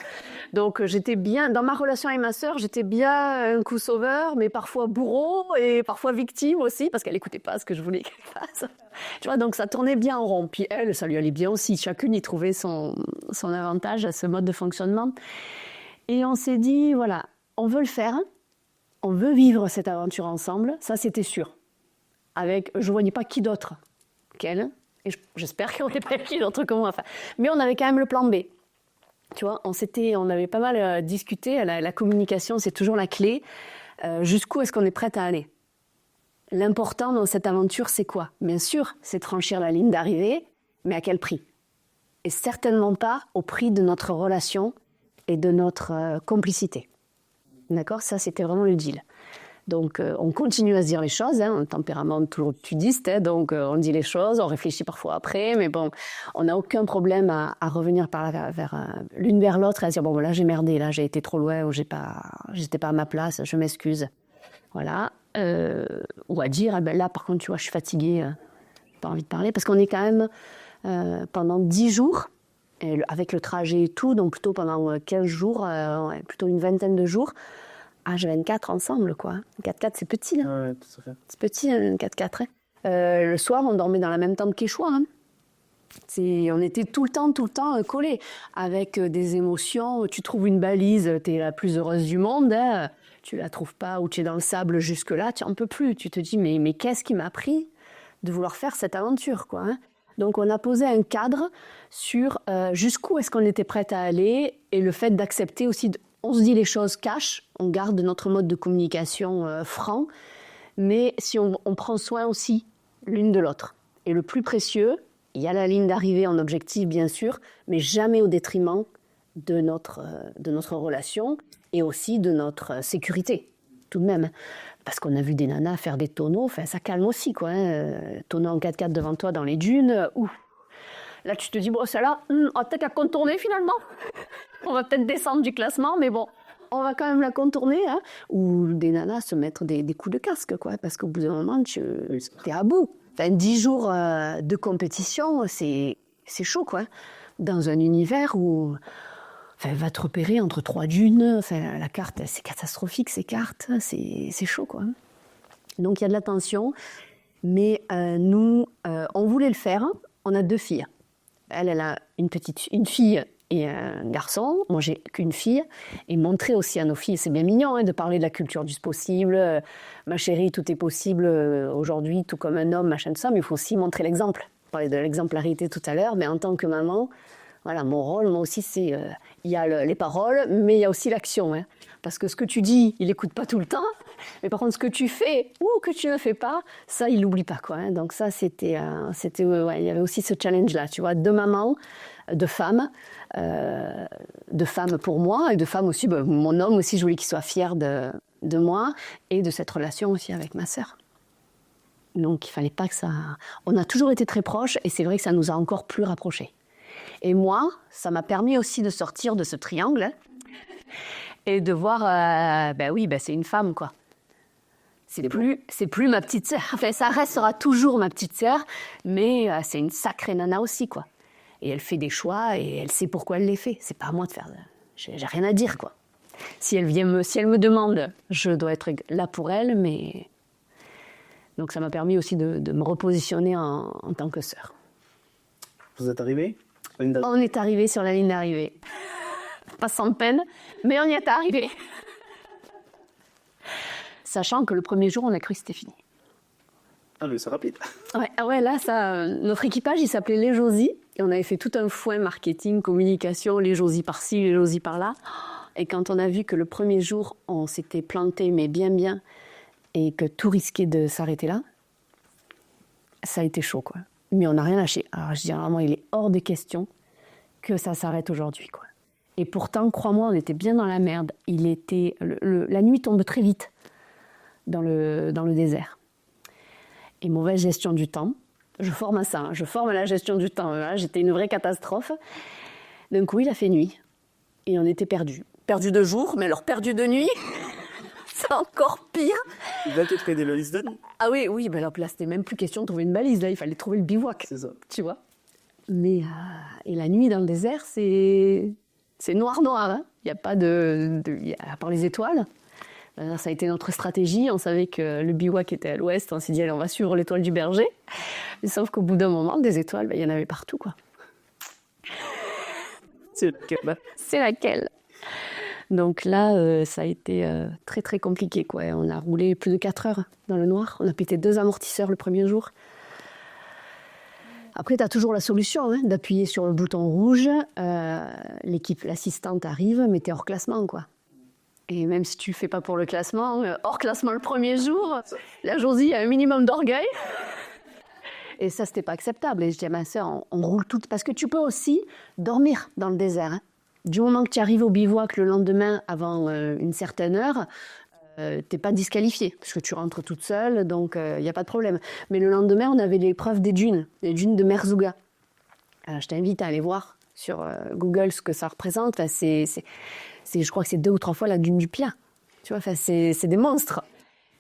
Donc j'étais bien, dans ma relation avec ma sœur, j'étais bien un coup sauveur, mais parfois bourreau et parfois victime aussi, parce qu'elle n'écoutait pas ce que je voulais qu'elle fasse. Tu vois, donc ça tournait bien en rond. Puis elle, ça lui allait bien aussi. Chacune y trouvait son avantage à ce mode de fonctionnement. Et on s'est dit, voilà, on veut le faire, on veut vivre cette aventure ensemble, ça c'était sûr. Je ne voyais pas qui d'autre qu'elle, et j'espère qu'on n'était pas qui d'autre que moi. Enfin, mais on avait quand même le plan B. Tu vois, on avait pas mal discuté, la communication c'est toujours la clé. Jusqu'où est-ce qu'on est prête à aller? L'important dans cette aventure c'est quoi? Bien sûr, c'est de franchir la ligne d'arrivée, mais à quel prix? Et certainement pas au prix de notre relation et de notre complicité. D'accord? Ça c'était vraiment le deal. Donc, on continue à se dire les choses, hein, un tempérament toujours tudiste, hein, donc on dit les choses, on réfléchit parfois après, mais bon, on n'a aucun problème à revenir l'une vers l'autre et à se dire, bon, là j'ai merdé, là j'ai été trop loin, ou j'étais pas à ma place, je m'excuse. Voilà. Ou à dire, là par contre, tu vois, je suis fatiguée, j'ai pas envie de parler, parce qu'on est quand même pendant 10 jours, et avec le trajet et tout, donc plutôt pendant 15 jours, plutôt une vingtaine de jours, H24 ensemble, quoi. 4x4, c'est petit. Hein. Ouais, tout à fait. C'est petit, un 4x4. Hein. Le soir, on dormait dans la même tente qu'Échoua. Hein. On était tout le temps collés, avec des émotions. Tu trouves une balise, tu es la plus heureuse du monde. Hein. Tu la trouves pas, ou tu es dans le sable jusque-là, tu n'en peux plus. Tu te dis, mais qu'est-ce qui m'a pris de vouloir faire cette aventure, quoi. Hein. Donc, on a posé un cadre sur jusqu'où est-ce qu'on était prête à aller, et le fait d'accepter aussi... On se dit les choses cash, on garde notre mode de communication franc, mais si on prend soin aussi l'une de l'autre. Et le plus précieux, il y a la ligne d'arrivée en objectif, bien sûr, mais jamais au détriment de notre relation et aussi de notre sécurité, tout de même. Parce qu'on a vu des nanas faire des tonneaux, enfin, ça calme aussi, quoi. Hein. Tonneau en 4x4 devant toi dans les dunes, Là, tu te dis, bon, celle-là, on va peut-être la contourner finalement. On va peut-être descendre du classement, mais bon, on va quand même la contourner. Hein. Ou des nanas se mettre des coups de casque, quoi, parce qu'au bout d'un moment, tu es à bout. Enfin, 10 jours de compétition, c'est chaud, quoi. Dans un univers où enfin, elle va te repérer entre 3 dunes. Enfin, la carte, c'est catastrophique, ces cartes. C'est chaud, quoi. Donc, il y a de la tension. Mais nous, on voulait le faire. On a 2 filles. Elle a une fille et un garçon. Moi, j'ai qu'une fille. Et montrer aussi à nos filles, c'est bien mignon hein, de parler de la culture du possible. Ma chérie, tout est possible aujourd'hui, tout comme un homme, machin de ça. Mais il faut aussi montrer l'exemple. On parlait de l'exemplarité tout à l'heure. Mais en tant que maman, voilà, mon rôle, moi aussi, c'est... Il y a les paroles, mais il y a aussi l'action. Hein. Parce que ce que tu dis, il n'écoute pas tout le temps. Mais par contre, ce que tu fais ou que tu ne fais pas, ça, il l'oublie pas, quoi. Hein. Donc ça, c'était ouais, il y avait aussi ce challenge-là, tu vois, de maman, de femme pour moi et de femme aussi. Ben, mon homme aussi, je voulais qu'il soit fier de moi et de cette relation aussi avec ma sœur. Donc il fallait pas que ça. On a toujours été très proches et c'est vrai que ça nous a encore plus rapprochés. Et moi, ça m'a permis aussi de sortir de ce triangle hein, et de voir, ben oui, ben c'est une femme, quoi. C'est plus ma petite sœur. Enfin, ça restera toujours ma petite sœur, mais c'est une sacrée nana aussi, quoi. Et elle fait des choix et elle sait pourquoi elle les fait. C'est pas à moi de faire. J'ai rien à dire, quoi. Si elle me demande, je dois être là pour elle, mais donc ça m'a permis aussi de me repositionner en tant que sœur. Vous êtes arrivés ? On est arrivé sur la ligne d'arrivée. Pas sans peine, mais on y est arrivé. Sachant que le premier jour, on a cru que c'était fini. Ah mais c'est rapide. Ouais, là, notre équipage, il s'appelait les Josies. Et on avait fait tout un foin marketing, communication, les Josies par-ci, les Josies par-là. Et quand on a vu que le premier jour, on s'était planté, mais bien, et que tout risquait de s'arrêter là, ça a été chaud, quoi. Mais on n'a rien lâché. Alors, je dis vraiment, il est hors de question que ça s'arrête aujourd'hui, quoi. Et pourtant, crois-moi, on était bien dans la merde. La nuit tombe très vite dans le désert. Et mauvaise gestion du temps. Je forme à ça, hein. Je forme à la gestion du temps. Voilà, j'étais une vraie catastrophe. D'un coup, il a fait nuit. Et on était perdus. Perdus de jour, mais alors perdus de nuit, c'est encore pire. Il va te traiter le liste de nuit. Ah oui, ben là, c'était même plus question de trouver une balise. Là, il fallait trouver le bivouac. C'est ça. Tu vois. Mais et la nuit dans le désert, c'est noir. Hein. Il n'y a pas à part les étoiles. Ça a été notre stratégie. On savait que le bivouac était à l'ouest. On s'est dit, allez, on va suivre l'étoile du berger. Mais sauf qu'au bout d'un moment, des étoiles, il y en avait partout, quoi. C'est laquelle ? C'est laquelle ? Donc là, ça a été très, très compliqué, quoi. On a roulé plus de 4 heures dans le noir. On a pété 2 amortisseurs le premier jour. Après, tu as toujours la solution hein, d'appuyer sur le bouton rouge. L'équipe, l'assistante arrive, mais tu es hors classement, quoi. Et même si tu ne fais pas pour le classement, hors classement le premier jour, la Josie a un minimum d'orgueil. Et ça, c'était pas acceptable. Et je dis à ma sœur, on roule tout. Parce que tu peux aussi dormir dans le désert. Hein. Du moment que tu arrives au bivouac le lendemain avant une certaine heure, t'es pas disqualifié. Parce que tu rentres toute seule, donc il n'y a pas de problème. Mais le lendemain, on avait l'épreuve des dunes de Merzouga. Je t'invite à aller voir sur Google ce que ça représente. Enfin, je crois que c'est 2 ou 3 fois la dune du Pilat. Tu vois, enfin, c'est des monstres.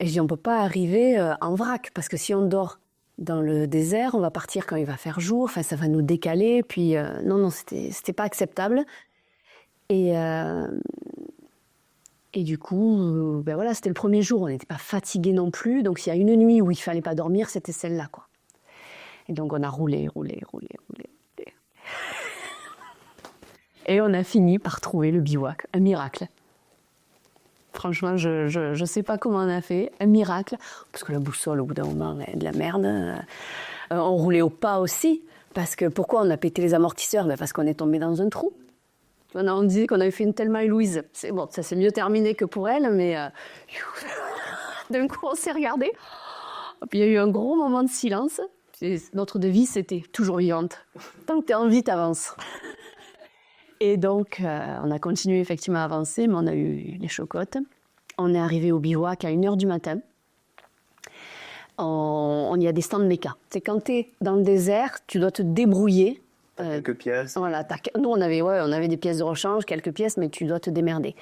Et je dis, on peut pas arriver en vrac. Parce que si on dort dans le désert, on va partir quand il va faire jour. Enfin, ça va nous décaler. Puis, non, c'était pas acceptable. Et du coup, ben voilà, c'était le premier jour. On n'était pas fatigués non plus. Donc, s'il y a une nuit où il fallait pas dormir, c'était celle-là, quoi. Et donc, on a roulé. Et on a fini par trouver le bivouac. Un miracle. Franchement, je sais pas comment on a fait. Un miracle. Parce que la boussole, au bout d'un moment, est de la merde. On roulait au pas aussi. Parce que pourquoi on a pété les amortisseurs? Ben parce qu'on est tombé dans un trou. On disait qu'on avait fait une Thelma et Louise. C'est bon, ça s'est mieux terminé que pour elle, mais d'un coup, on s'est regardé. Puis il y a eu un gros moment de silence. Et notre devise, c'était toujours vivante. Tant que tu es en vie, tu avances. Et donc, on a continué effectivement à avancer, mais on a eu les chocottes. On est arrivé au bivouac à 1h du matin. On y a des stands méca. C'est quand tu es dans le désert, tu dois te débrouiller Quelques pièces. Voilà, nous, on avait des pièces de rechange, quelques pièces, mais tu dois te démerder.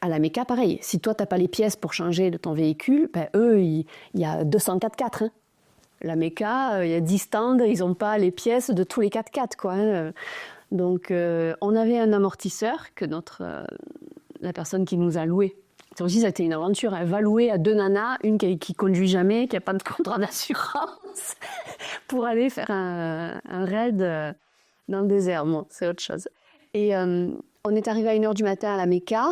À la Mecca, pareil. Si toi, tu n'as pas les pièces pour changer de ton véhicule, eux, il y a 204 4x. Hein. La Mecca, il y a 10 stands, ils n'ont pas les pièces de tous les 4x4, quoi. Hein. Donc, on avait un amortisseur que la personne qui nous a loué. Ça aussi, ça a été une aventure. Elle va louer à 2 nanas, une qui conduit jamais, qui n'a pas de contrat d'assurance, pour aller faire un raid dans le désert. Bon, c'est autre chose. Et on est arrivé à 1h du matin à la Mecca.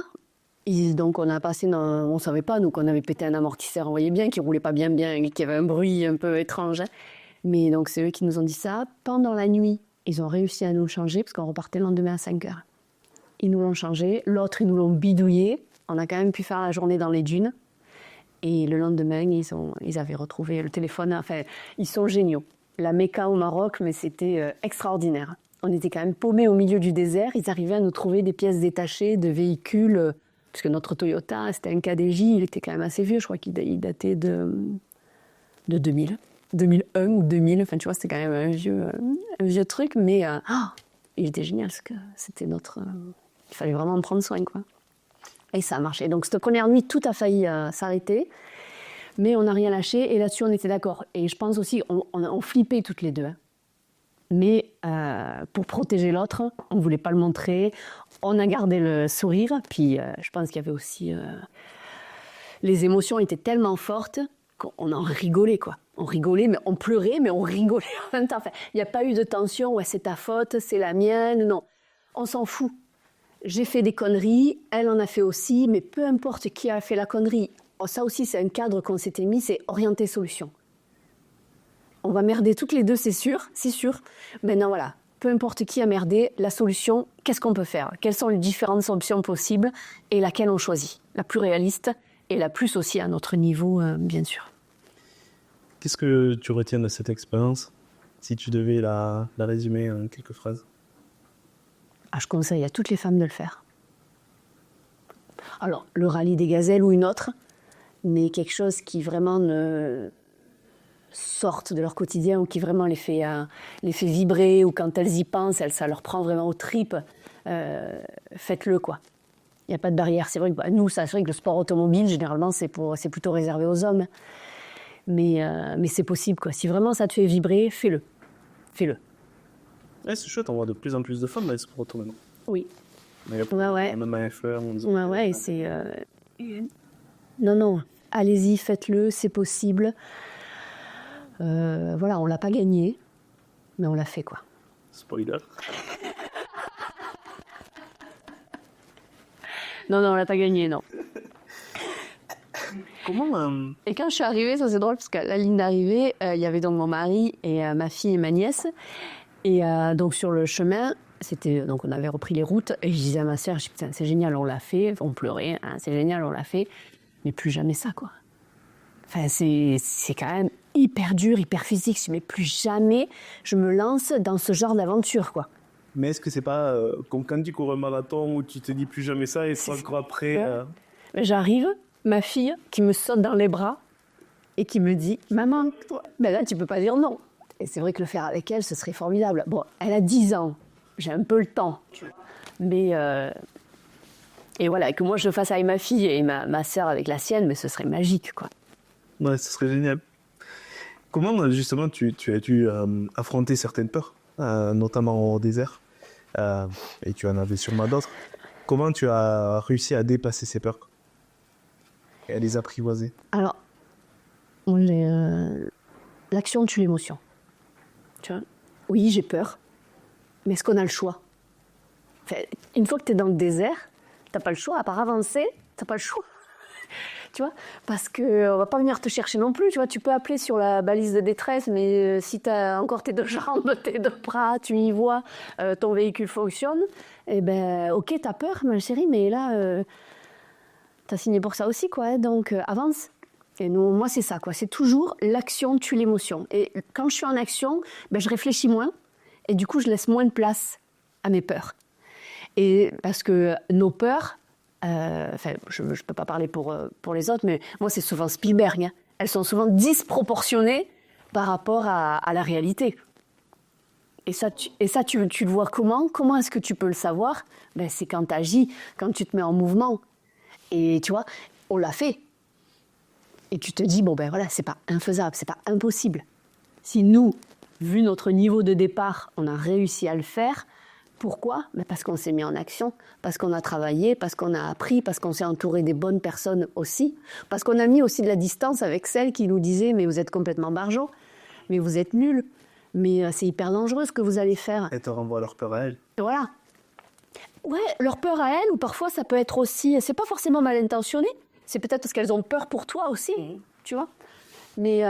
Donc, on a passé on ne savait pas, nous, qu'on avait pété un amortisseur. On voyait bien qu'il ne roulait pas bien, qu'il y avait un bruit un peu étrange. Hein. Mais donc, c'est eux qui nous ont dit ça. Pendant la nuit, ils ont réussi à nous le changer, parce qu'on repartait le lendemain à 5h. Ils nous l'ont changé. L'autre, ils nous l'ont bidouillé. On a quand même pu faire la journée dans les dunes. Et le lendemain, ils avaient retrouvé le téléphone. Enfin, ils sont géniaux. La Mecca au Maroc, mais c'était extraordinaire. On était quand même paumés au milieu du désert. Ils arrivaient à nous trouver des pièces détachées de véhicules, puisque notre Toyota, c'était un KDJ, il était quand même assez vieux. Je crois qu'il datait de 2000, 2001 ou 2000. Enfin, tu vois, c'était quand même un vieux truc. Mais il était génial, parce que c'était il fallait vraiment en prendre soin, quoi. Et ça a marché. Donc, cette première nuit, tout a failli s'arrêter. Mais on n'a rien lâché. Et là-dessus, on était d'accord. Et je pense aussi, on flippait toutes les deux. Hein. Mais pour protéger l'autre, on ne voulait pas le montrer. On a gardé le sourire. Puis, je pense qu'il y avait aussi... les émotions étaient tellement fortes qu'on en rigolait, quoi. On rigolait, mais on pleurait, mais on rigolait en même temps. Enfin, il n'y a pas eu de tension. Ouais, c'est ta faute, c'est la mienne. Non, on s'en fout. J'ai fait des conneries, elle en a fait aussi, mais peu importe qui a fait la connerie. Ça aussi, c'est un cadre qu'on s'était mis, c'est orienter solution. On va merder toutes les deux, c'est sûr. Maintenant, voilà, peu importe qui a merdé, la solution, qu'est-ce qu'on peut faire? Quelles sont les différentes options possibles et laquelle on choisit? La plus réaliste et la plus aussi à notre niveau, bien sûr. Qu'est-ce que tu retiens de cette expérience, si tu devais la résumer en quelques phrases? Je conseille à toutes les femmes de le faire. Alors, le rallye des gazelles ou une autre, mais quelque chose qui vraiment sorte de leur quotidien ou qui vraiment les fait vibrer, ou quand elles y pensent, ça leur prend vraiment aux tripes, faites-le, quoi. Il n'y a pas de barrière. C'est vrai que nous, c'est vrai que le sport automobile, généralement, c'est plutôt réservé aux hommes. Mais c'est possible, quoi. Si vraiment ça te fait vibrer, fais-le. Fais-le. Ouais, c'est chouette, on voit de plus en plus de femmes dans les sports auto maintenant. Oui. Ouais. Même à FR, on dit. Ouais, c'est... Non, allez-y, faites-le, c'est possible. Voilà, on l'a pas gagné, mais on l'a fait, quoi. Spoiler. Non, on l'a pas gagné, non. Comment Et quand je suis arrivée, ça c'est drôle, parce qu'à la ligne d'arrivée, il y avait donc mon mari et ma fille et ma nièce. Et donc sur le chemin, donc on avait repris les routes, et je disais à ma sœur, putain, c'est génial, on l'a fait, on pleurait, hein, c'est génial, on l'a fait, mais plus jamais ça, quoi. Enfin, c'est quand même hyper dur, hyper physique, mais plus jamais je me lance dans ce genre d'aventure, quoi. Mais est-ce que c'est pas comme quand tu cours un marathon où tu te dis plus jamais ça et 5 ans après... J'arrive, ma fille qui me saute dans les bras et qui me dit « Maman, ben là tu peux pas dire non ». Et c'est vrai que le faire avec elle, ce serait formidable. Bon, elle a 10 ans, j'ai un peu le temps. Mais, et voilà, que moi je le fasse avec ma fille et ma sœur avec la sienne, mais ce serait magique, quoi. Ouais, ce serait génial. Comment, justement, tu as dû affronter certaines peurs, notamment au désert, et tu en avais sûrement d'autres. Comment tu as réussi à dépasser ces peurs et à les apprivoiser? Alors, l'action tue l'émotion. Tu vois? Oui, j'ai peur, mais est-ce qu'on a le choix? Enfin, une fois que tu es dans le désert, tu n'as pas le choix, à part avancer, tu n'as pas le choix. Tu vois? Parce qu'on ne va pas venir te chercher non plus. Tu vois? Tu peux appeler sur la balise de détresse, mais si tu as encore tes 2 jambes, tes 2 bras, tu y vois, ton véhicule fonctionne, eh ben, ok, tu as peur, ma chérie, mais là, tu as signé pour ça aussi, quoi. Hein, donc, avance. Et moi, c'est ça, quoi. C'est toujours l'action tue l'émotion. Et quand je suis en action, ben, je réfléchis moins. Et du coup, je laisse moins de place à mes peurs. Et parce que nos peurs, je ne peux pas parler pour les autres, mais moi, c'est souvent Spielberg. Hein. Elles sont souvent disproportionnées par rapport à la réalité. Et ça, tu le vois comment? Comment est-ce que tu peux le savoir? Ben, c'est quand tu agis, quand tu te mets en mouvement. Et tu vois, on l'a fait. Et tu te dis, bon ben voilà, c'est pas infaisable, c'est pas impossible. Si nous, vu notre niveau de départ, on a réussi à le faire, pourquoi? Ben parce qu'on s'est mis en action, parce qu'on a travaillé, parce qu'on a appris, parce qu'on s'est entouré des bonnes personnes aussi, parce qu'on a mis aussi de la distance avec celles qui nous disaient, mais vous êtes complètement barjots, mais vous êtes nuls, mais c'est hyper dangereux ce que vous allez faire. Et te renvoient leur peur à elles. Voilà. Ouais, leur peur à elles, ou parfois ça peut être aussi, c'est pas forcément mal intentionné, c'est peut-être parce qu'elles ont peur pour toi aussi, tu vois. Mais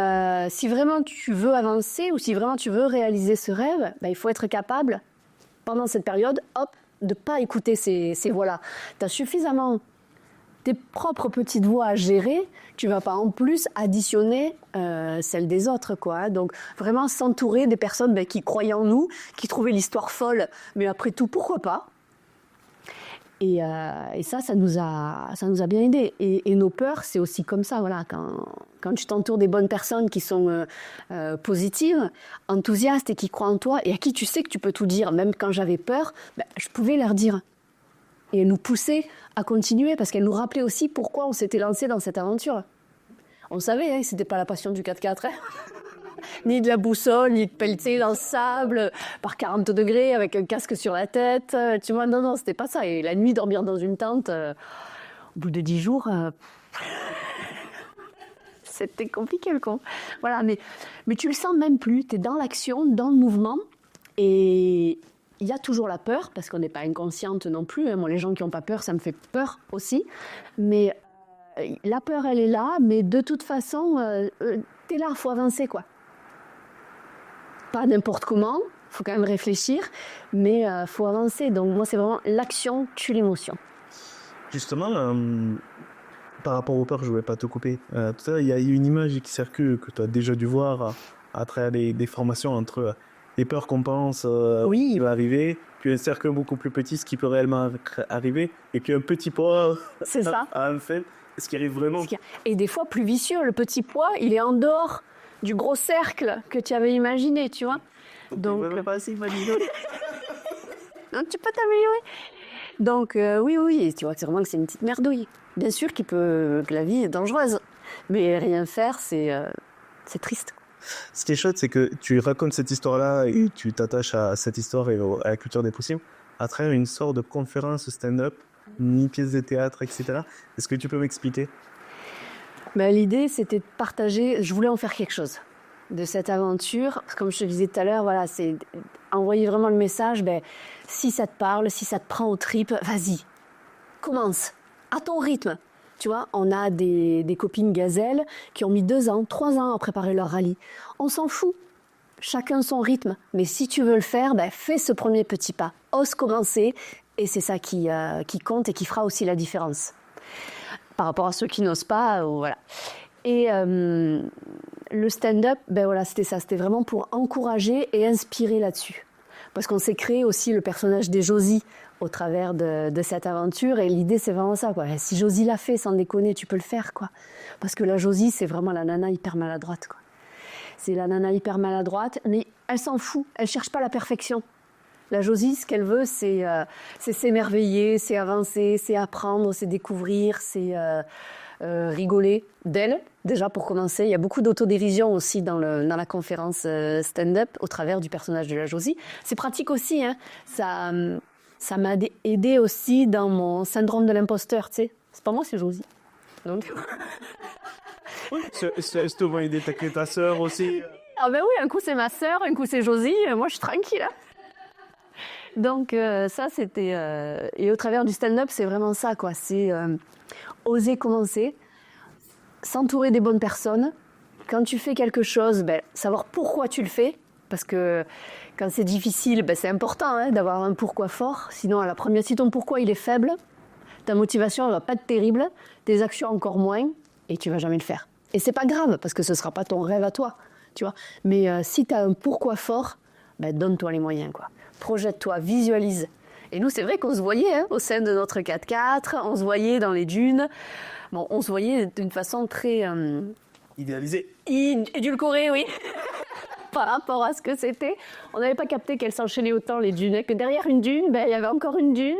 si vraiment tu veux avancer ou si vraiment tu veux réaliser ce rêve, ben, il faut être capable, pendant cette période, hop, de ne pas écouter ces voix-là. Tu as suffisamment tes propres petites voix à gérer, tu ne vas pas en plus additionner celles des autres, quoi. Donc vraiment s'entourer des personnes ben, qui croyaient en nous, qui trouvaient l'histoire folle, mais après tout, pourquoi pas? Et ça nous a bien aidés. Et nos peurs, c'est aussi comme ça, voilà. Quand tu t'entoures des bonnes personnes qui sont positives, enthousiastes et qui croient en toi, et à qui tu sais que tu peux tout dire, même quand j'avais peur, ben, je pouvais leur dire. Et elles nous poussaient à continuer, parce qu'elles nous rappelaient aussi pourquoi on s'était lancé dans cette aventure. On savait, hein, que c'était pas la passion du 4x4, hein. Ni de la boussole, ni de pelleter dans le sable, par 40 degrés, avec un casque sur la tête. Tu vois, non, c'était pas ça. Et la nuit, dormir dans une tente, au bout de 10 jours, c'était compliqué, le con. Voilà, mais tu le sens même plus. Tu es dans l'action, dans le mouvement. Et il y a toujours la peur, parce qu'on n'est pas inconsciente non plus. Hein. Moi, les gens qui n'ont pas peur, ça me fait peur aussi. Mais la peur, elle est là. Mais de toute façon, tu es là, il faut avancer, quoi. Pas n'importe comment, il faut quand même réfléchir, mais il faut avancer. Donc moi, c'est vraiment l'action tue l'émotion. Justement, par rapport aux peurs, je ne voulais pas te couper. Tout à l'heure, il y a une image qui circule, que tu as déjà dû voir à travers des formations entre les peurs qu'on pense qui va arriver, puis un cercle beaucoup plus petit, ce qui peut réellement arriver, et puis un petit poids C'est ça. à un fait, ce qui arrive vraiment. Et des fois, plus vicieux, le petit poids, il est en dehors du gros cercle que tu avais imaginé, tu vois. Donc, pas assez imaginé. Non, tu peux t'améliorer. Donc, oui, tu vois que c'est une petite merdouille. Bien sûr que la vie est dangereuse, mais rien faire, c'est triste. Ce qui est chouette, c'est que tu racontes cette histoire-là et tu t'attaches à cette histoire et à la culture des possibles à travers une sorte de conférence stand-up, ni pièce de théâtre, etc. Est-ce que tu peux m'expliquer? Ben, l'idée, c'était de partager, je voulais en faire quelque chose de cette aventure. Comme je te disais tout à l'heure, voilà, c'est envoyer vraiment le message, ben, si ça te parle, si ça te prend aux tripes, vas-y, commence, à ton rythme. Tu vois, on a des copines gazelles qui ont mis 2 ans, 3 ans à préparer leur rallye. On s'en fout, chacun son rythme. Mais si tu veux le faire, ben, fais ce premier petit pas, ose commencer, et c'est ça qui compte et qui fera aussi la différence. Par rapport à ceux qui n'osent pas, voilà. Et le stand-up, ben voilà, c'était ça, c'était vraiment pour encourager et inspirer là-dessus. Parce qu'on s'est créé aussi le personnage des Josies au travers de cette aventure, et l'idée c'est vraiment ça, quoi. Si Josie l'a fait, sans déconner, tu peux le faire, quoi. Parce que la Josie, c'est vraiment la nana hyper maladroite, quoi. C'est la nana hyper maladroite, mais elle s'en fout, elle cherche pas la perfection. La Josie, ce qu'elle veut, c'est s'émerveiller, c'est avancer, c'est apprendre, c'est découvrir, c'est rigoler d'elle. Déjà, pour commencer, il y a beaucoup d'autodérision aussi dans la conférence stand-up au travers du personnage de la Josie. C'est pratique aussi, hein. Ça m'a aidé aussi dans mon syndrome de l'imposteur, tu sais. C'est pas moi, c'est Josie. Donc... Oui, c'est te va aider ta sœur aussi. Ah ben oui, un coup c'est ma sœur, un coup c'est Josie, moi je suis tranquille, hein. Donc ça, c'était... Et au travers du stand-up, c'est vraiment ça, quoi. C'est oser commencer, s'entourer des bonnes personnes. Quand tu fais quelque chose, ben, savoir pourquoi tu le fais. Parce que quand c'est difficile, ben, c'est important, hein, d'avoir un pourquoi fort. Sinon, à la première, si ton pourquoi il est faible, ta motivation ne va pas être terrible, tes actions encore moins, et tu ne vas jamais le faire. Et c'est pas grave, parce que ce ne sera pas ton rêve à toi, tu vois. Mais si tu as un pourquoi fort, ben, donne-toi les moyens, quoi. Projette-toi, visualise. Et nous, c'est vrai qu'on se voyait, hein, au sein de notre 4x4, on se voyait dans les dunes. Bon, on se voyait d'une façon très... Idéalisée. Édulcorée, oui. par rapport à ce que c'était. On n'avait pas capté qu'elles s'enchaînaient autant, les dunes. Que derrière une dune, il y avait encore une dune,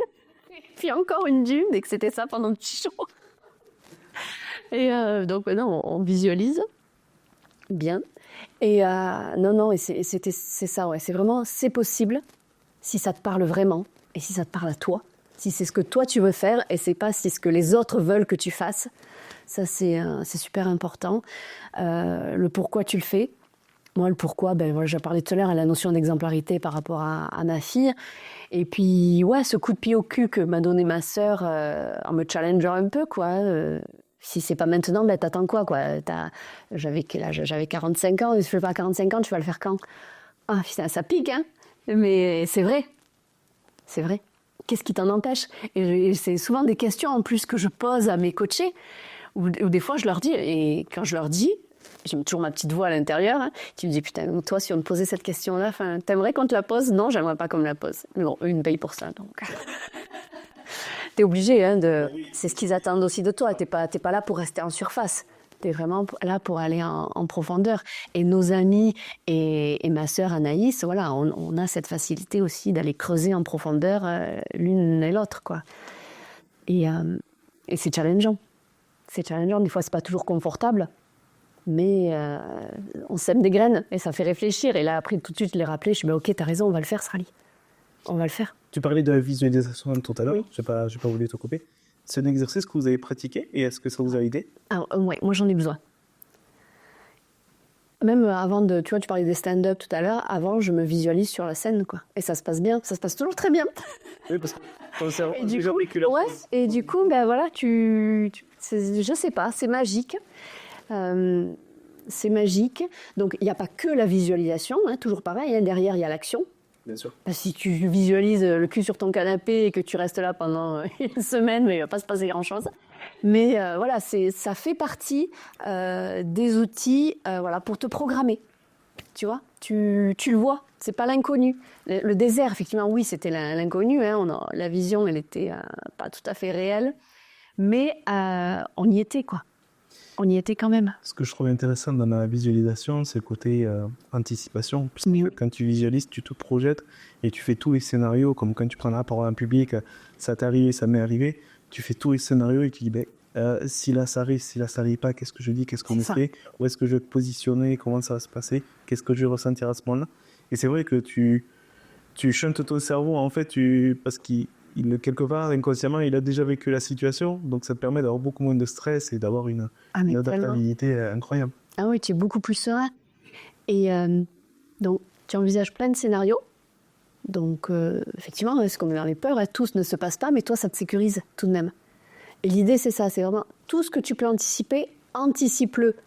puis encore une dune, et que c'était ça pendant le petit show. Et donc maintenant, on visualise bien. Et non, et c'est ça, ouais. C'est vraiment, c'est possible si ça te parle vraiment et si ça te parle à toi. Si c'est ce que toi tu veux faire et c'est pas si ce que les autres veulent que tu fasses. Ça, c'est super important. Le pourquoi tu le fais. Moi, le pourquoi, voilà, j'ai parlé tout à l'heure à la notion d'exemplarité par rapport à ma fille. Et puis, ouais, ce coup de pied au cul que m'a donné ma sœur en me challengeant un peu, quoi. Si c'est pas maintenant, t'attends quoi, quoi. J'avais quel âge ? J'avais 45 ans. Si tu fais pas 45 ans, tu vas le faire quand ? Ah, putain, ça pique, hein. Mais c'est vrai. C'est vrai. Qu'est-ce qui t'en empêche ? Et c'est souvent des questions en plus que je pose à mes coachés, où des fois je leur dis, et quand je leur dis, j'ai toujours ma petite voix à l'intérieur, hein, qui me dit, putain, toi, si on te posait cette question-là, t'aimerais qu'on te la pose ? Non, j'aimerais pas qu'on me la pose. Mais bon, eux, ils me payent pour ça, donc... T'es obligé, hein, c'est ce qu'ils attendent aussi de toi. T'es pas là pour rester en surface. T'es vraiment là pour aller en profondeur. Et nos amis et ma sœur Anaïs, voilà, on a cette facilité aussi d'aller creuser en profondeur l'une et l'autre, quoi. Et c'est challengeant. C'est challengeant. Des fois, c'est pas toujours confortable, mais on sème des graines et ça fait réfléchir. Et là, après, tout de suite, je l'ai rappelé. Je me dis, ok, t'as raison, on va le faire, Srali. On va le faire. Tu parlais de la visualisation tout à l'heure, Oui. j'ai pas voulu te couper. C'est un exercice que vous avez pratiqué et est-ce que ça vous a aidé ? Alors, ouais, moi j'en ai besoin. Même avant de, tu vois, tu parlais des stand-up tout à l'heure, avant je me visualise sur la scène, quoi. Et ça se passe bien, ça se passe toujours très bien. Oui, parce que ton cerveau Et est du déjà coup, vécu la ouais, chose. et du coup, voilà, je sais pas, c'est magique. C'est magique. Donc il n'y a pas que la visualisation, hein, toujours pareil, hein, derrière il y a l'action. Bien sûr. Parce que si tu visualises le cul sur ton canapé et que tu restes là pendant une semaine, mais il ne va pas se passer grand-chose. Mais voilà, ça fait partie des outils voilà, pour te programmer. Tu vois, tu le vois, c'est pas l'inconnu. Le désert, effectivement, oui, c'était l'inconnu. Hein, la vision, elle était pas tout à fait réelle. Mais on y était, quoi. On y était quand même. Ce que je trouve intéressant dans la visualisation, c'est le côté anticipation. Puisque Oui. quand tu visualises, tu te projettes et tu fais tous les scénarios, comme quand tu prends la parole en public, ça t'est arrivé, ça m'est arrivé, tu fais tous les scénarios et tu dis, si là ça arrive pas, qu'est-ce que je dis, qu'est-ce qu'on me fait, où est-ce que je vais me positionner, comment ça va se passer, qu'est-ce que je vais ressentir à ce moment-là. Et c'est vrai que tu chantes ton cerveau, en fait, parce qu'il quelque part, inconsciemment, il a déjà vécu la situation, donc ça te permet d'avoir beaucoup moins de stress et d'avoir une adaptabilité incroyable. Ah oui, tu es beaucoup plus serein. Et donc, tu envisages plein de scénarios. Donc, effectivement, c'est comme dans les peurs, tout ne se passe pas, mais toi, ça te sécurise tout de même. Et l'idée, c'est ça, c'est vraiment tout ce que tu peux anticiper, anticipe-le.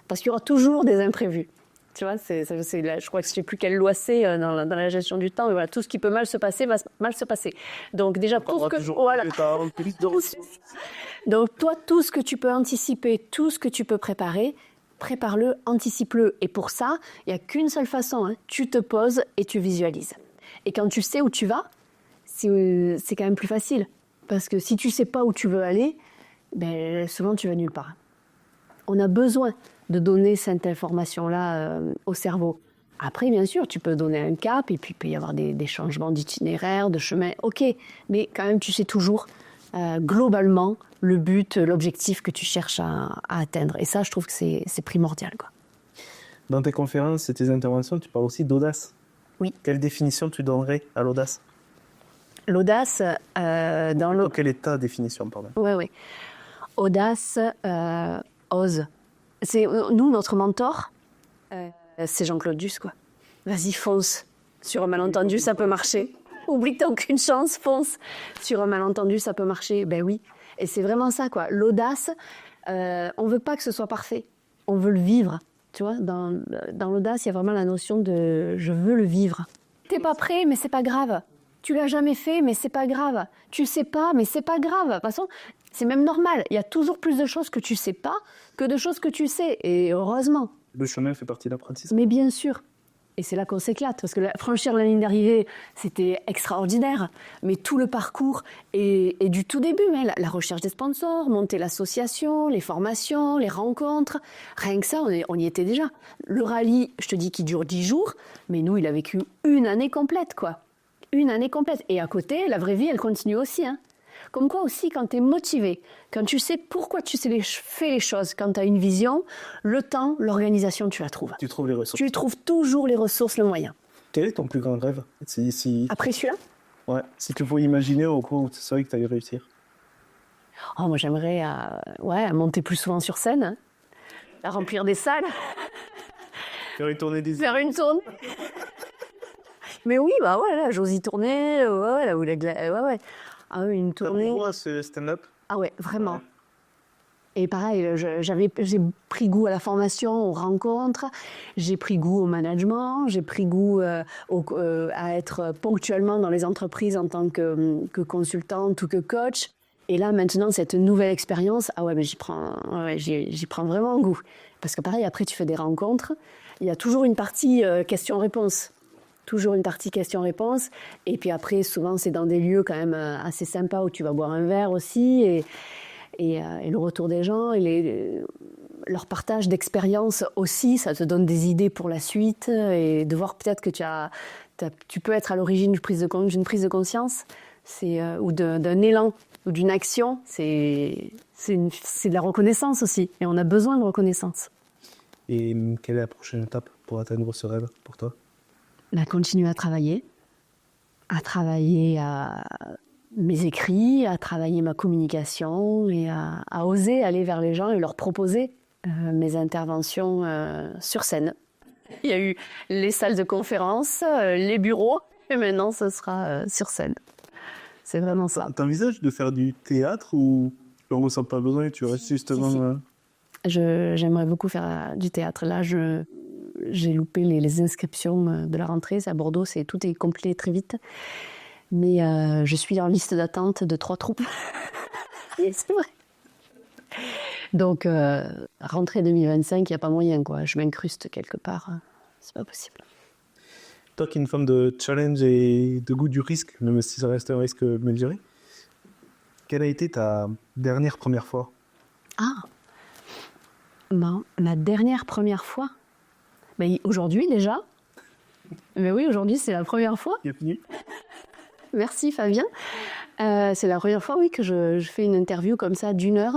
Parce qu'il y aura toujours des imprévus. Tu vois, je crois que je ne sais plus quelle loi c'est dans la gestion du temps, mais voilà, tout ce qui peut mal se passer va mal se passer. Donc déjà, Donc toi, tout ce que tu peux anticiper, tout ce que tu peux préparer, prépare-le, anticipe-le. Et pour ça, il n'y a qu'une seule façon, hein. Tu te poses et tu visualises. Et quand tu sais où tu vas, c'est quand même plus facile. Parce que si tu ne sais pas où tu veux aller, souvent tu vas nulle part. On a besoin de donner cette information-là au cerveau. Après, bien sûr, tu peux donner un cap et puis il peut y avoir des changements d'itinéraire, de chemin. Ok, mais quand même, tu sais toujours globalement le but, l'objectif que tu cherches à atteindre. Et ça, je trouve que c'est primordial, quoi. Dans tes conférences et tes interventions, tu parles aussi d'audace. Oui. Quelle définition tu donnerais à l'audace ? L'audace, Quelle est ta définition, pardon ? Oui. Audace, ose. C'est nous, notre mentor, c'est Jean-Claude Duss, quoi. Vas-y, fonce. Sur un malentendu, ça peut marcher. Oublie que t'as aucune chance, fonce. Sur un malentendu, ça peut marcher. Ben oui. Et c'est vraiment ça, quoi. L'audace, on veut pas que ce soit parfait. On veut le vivre. Tu vois, dans l'audace, il y a vraiment la notion de je veux le vivre. T'es pas prêt, mais c'est pas grave. Tu l'as jamais fait, mais c'est pas grave. Tu sais pas, mais c'est pas grave. De toute façon, c'est même normal. Il y a toujours plus de choses que tu sais pas que de choses que tu sais. Et heureusement. Le chemin fait partie de l'apprentissage. Mais bien sûr. Et c'est là qu'on s'éclate, parce que franchir la ligne d'arrivée, c'était extraordinaire. Mais tout le parcours, et du tout début, hein, la recherche des sponsors, monter l'association, les formations, les rencontres, rien que ça, on y était déjà. Le rallye, je te dis qu'il dure 10 jours, mais nous, il a vécu une année complète, quoi. Une année complète. Et à côté, la vraie vie, elle continue aussi, hein. Comme quoi aussi, quand tu es motivé, quand tu sais pourquoi tu fais les choses, quand tu as une vision, le temps, l'organisation, tu la trouves. Tu trouves les ressources. Tu trouves toujours les ressources, le moyen. Quel est ton plus grand rêve Après celui-là, Ouais, si tu pouvais imaginer au cours où tu savais que tu allais réussir. moi j'aimerais monter plus souvent sur scène, hein, à remplir des salles, Faire une tournée des... faire une tournée. Mais oui, bah ouais, là, j'ose y tourner, ouais, là où ouais. Ah oui, une tournée. Pour moi, c'est stand-up. Ah ouais, vraiment. Et pareil, j'ai pris goût à la formation, aux rencontres, j'ai pris goût au management, j'ai pris goût à être ponctuellement dans les entreprises en tant que consultante ou que coach. Et là, maintenant, cette nouvelle expérience, ah ouais, mais j'y prends vraiment goût. Parce que pareil, après, tu fais des rencontres, il y a toujours une partie questions-réponses. Toujours une partie questions-réponses. Et puis après, souvent, c'est dans des lieux quand même assez sympas où tu vas boire un verre aussi. Et le retour des gens, et leur partage d'expérience aussi, ça te donne des idées pour la suite. Et de voir peut-être que tu peux être à l'origine d'une prise de conscience ou d'un élan ou d'une action. C'est de la reconnaissance aussi. Et on a besoin de reconnaissance. Et quelle est la prochaine étape pour atteindre ce rêve pour toi? Continuer à travailler à mes écrits, à travailler ma communication et à oser aller vers les gens et leur proposer mes interventions sur scène. Il y a eu les salles de conférence, les bureaux, et maintenant ce sera sur scène. C'est vraiment ça. T'envisages de faire du théâtre ou on ne ressent pas besoin et tu restes justement... J'aimerais beaucoup faire du théâtre. Là, j'ai loupé les inscriptions de la rentrée. C'est à Bordeaux, tout est complet très vite. Mais je suis en liste d'attente de 3 troupes. Et c'est vrai. Donc, rentrée 2025, il n'y a pas moyen, quoi. Je m'incruste quelque part. C'est pas possible. Toi qui es une femme de challenge et de goût du risque, même si ça reste un risque mesuré, quelle a été ta dernière première fois? Ma dernière première fois, aujourd'hui déjà. Mais oui, aujourd'hui c'est la première fois. Bienvenue. Merci Fabien. C'est la première fois, oui, que je fais une interview comme ça d'1 heure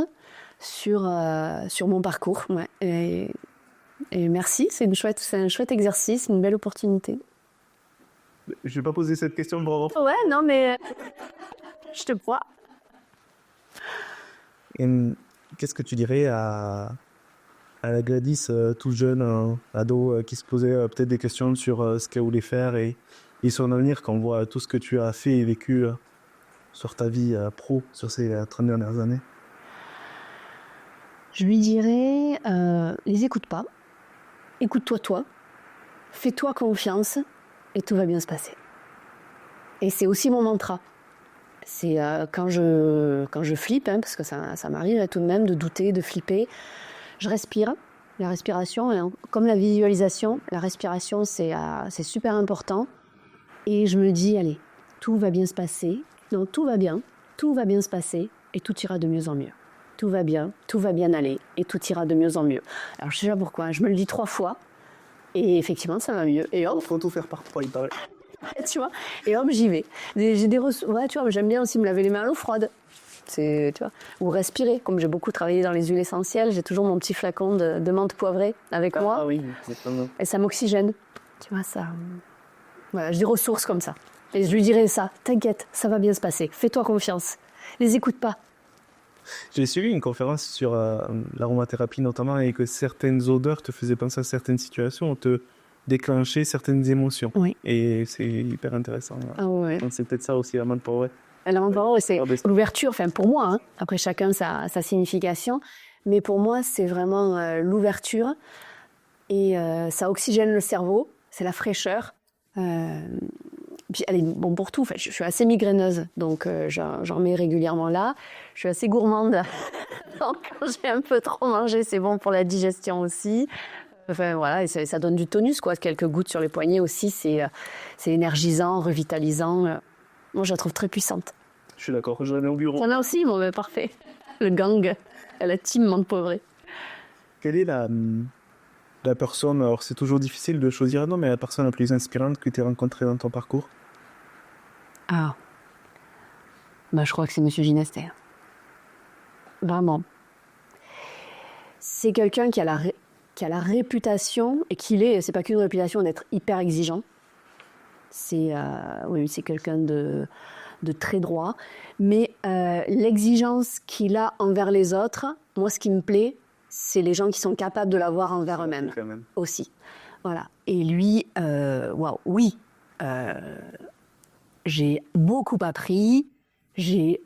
sur mon parcours. Ouais. Et merci, c'est un chouette exercice, une belle opportunité. Je vais pas poser cette question pour avoir... Ouais, non mais je te crois. Et qu'est-ce que tu dirais à la Gladys, tout jeune, ado, qui se posait peut-être des questions sur ce qu'elle voulait faire et son avenir, quand on voit tout ce que tu as fait et vécu sur ta vie pro, sur ces 30 dernières années? Je lui dirais, les écoute pas, écoute-toi toi, fais-toi confiance et tout va bien se passer. Et c'est aussi mon mantra. C'est quand je flippe, hein, parce que ça m'arrive tout de même de douter, de flipper, je respire. La respiration, hein, comme la visualisation, la respiration c'est super important. Et je me dis, allez, tout va bien se passer. Non, tout va bien se passer et tout ira de mieux en mieux. Tout va bien aller et tout ira de mieux en mieux. Alors je sais pas pourquoi, je me le dis 3 fois et effectivement ça va mieux. Et hop, Faut tout faire par 3, il paraît. tu vois, et hop, j'y vais. J'ai des ouais, tu vois, j'aime bien aussi me laver les mains à l'eau froide. Tu vois, ou respirer. Comme j'ai beaucoup travaillé dans les huiles essentielles, j'ai toujours mon petit flacon de menthe poivrée avec moi. Ah oui, exactement. Et ça m'oxygène. Tu vois, ça. Voilà, j'ai des ressources comme ça. Et je lui dirais ça, t'inquiète, ça va bien se passer. Fais-toi confiance. Les écoute pas. J'ai suivi une conférence sur l'aromathérapie notamment et que certaines odeurs te faisaient penser à certaines situations, te déclenchaient certaines émotions. Oui. Et c'est hyper intéressant. Ah ouais. Donc c'est peut-être ça aussi la menthe poivrée. La menthe poivrée, c'est l'ouverture, enfin pour moi, hein. Après chacun sa signification, mais pour moi c'est vraiment l'ouverture et ça oxygène le cerveau, c'est la fraîcheur. Puis elle est bon pour tout. Enfin, je suis assez migraineuse, donc j'en mets régulièrement là. Je suis assez gourmande, donc quand j'ai un peu trop mangé, c'est bon pour la digestion aussi. Enfin, voilà, et ça donne du tonus, quoi. Quelques gouttes sur les poignets aussi, c'est énergisant, revitalisant. Moi, je la trouve très puissante. Je suis d'accord, je l'ai au bureau. T'en as aussi, bon, ben, parfait. Le gang, la team menthe poivrée. Quelle est la personne, alors c'est toujours difficile de choisir un nom, mais la personne la plus inspirante que tu as rencontrée dans ton parcours? Ah, bah, je crois que c'est Monsieur Ginester. Vraiment. C'est quelqu'un qui a la réputation, et c'est pas qu'une réputation d'être hyper exigeant. Oui, c'est quelqu'un de très droit. Mais l'exigence qu'il a envers les autres, moi, ce qui me plaît, c'est les gens qui sont capables de l'avoir envers eux-mêmes Quand même. aussi. Voilà. Et lui, waouh, oui. J'ai beaucoup appris. J'ai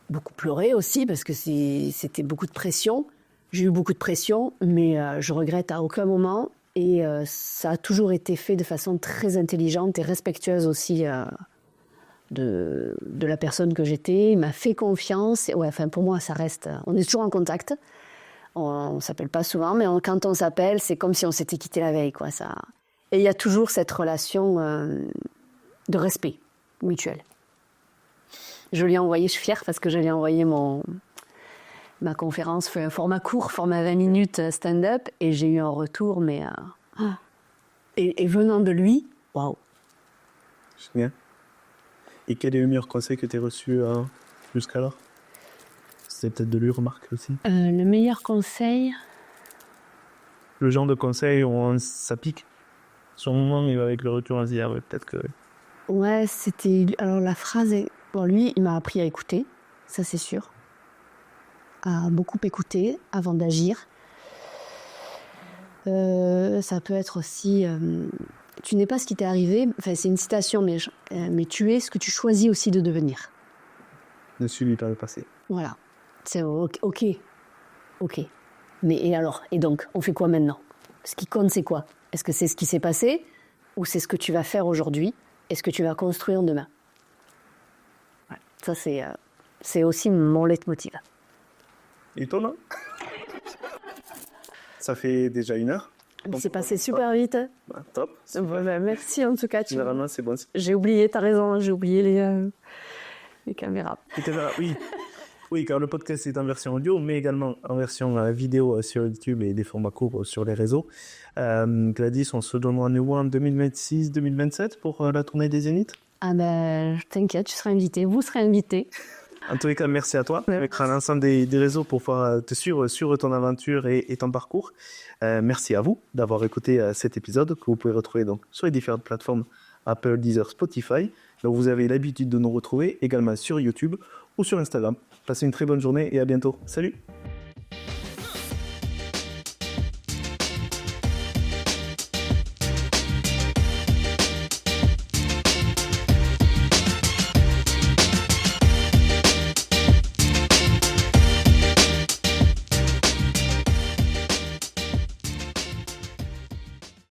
beaucoup pleuré aussi parce que c'était beaucoup de pression. J'ai eu beaucoup de pression, mais je regrette à aucun moment. Et ça a toujours été fait de façon très intelligente et respectueuse aussi de la personne que j'étais. Il m'a fait confiance. Et, ouais, enfin, pour moi, ça reste... On est toujours en contact. On ne s'appelle pas souvent, mais quand on s'appelle, c'est comme si on s'était quitté la veille, quoi, ça. Et il y a toujours cette relation de respect mutuel. Je lui ai envoyé, je suis fière parce que je lui ai envoyé ma conférence, fait un format court, format 20 minutes stand-up, et j'ai eu un retour, mais... Et venant de lui, waouh. Génial. Et quel est le meilleur conseil que tu as reçu jusqu'alors? C'est peut-être de lui, remarque aussi. Le meilleur conseil... Le genre de conseil où ça pique. Sur le moment, il va avec le retour, on se dit, ah ouais, peut-être que... Ouais, c'était... Alors la phrase est... Bon, lui, il m'a appris à écouter, ça c'est sûr. À beaucoup écouter avant d'agir. Ça peut être aussi... tu n'es pas ce qui t'est arrivé, enfin c'est une citation, mais tu es ce que tu choisis aussi de devenir. Ne suis-lui pas le passé. Voilà. C'est ok. Mais et alors? Et donc, on fait quoi maintenant? Ce qui compte, c'est quoi? Est-ce que c'est ce qui s'est passé? Ou c'est ce que tu vas faire aujourd'hui? Et ce que tu vas construire demain? Ouais. Ça, c'est aussi mon leitmotiv. Étonnant. Ça fait déjà 1 heure. C'est passé super vite. Bah, top. Merci en tout cas. Généralement, c'est bon. J'ai oublié, t'as raison, j'ai oublié les caméras. Oui. Oui, car le podcast est en version audio, mais également en version vidéo sur YouTube et des formats courts sur les réseaux. Gladys, on se donne rendez-vous en 2026-2027 pour la tournée des Zéniths. Ah ben, t'inquiète, tu seras invité, vous serez invité. En tous les cas, merci à toi. On mettra l'ensemble des réseaux pour pouvoir te suivre sur ton aventure et ton parcours. Merci à vous d'avoir écouté cet épisode que vous pouvez retrouver donc sur les différentes plateformes Apple, Deezer, Spotify. Donc vous avez l'habitude de nous retrouver également sur YouTube ou sur Instagram. Passez une très bonne journée et à bientôt. Salut!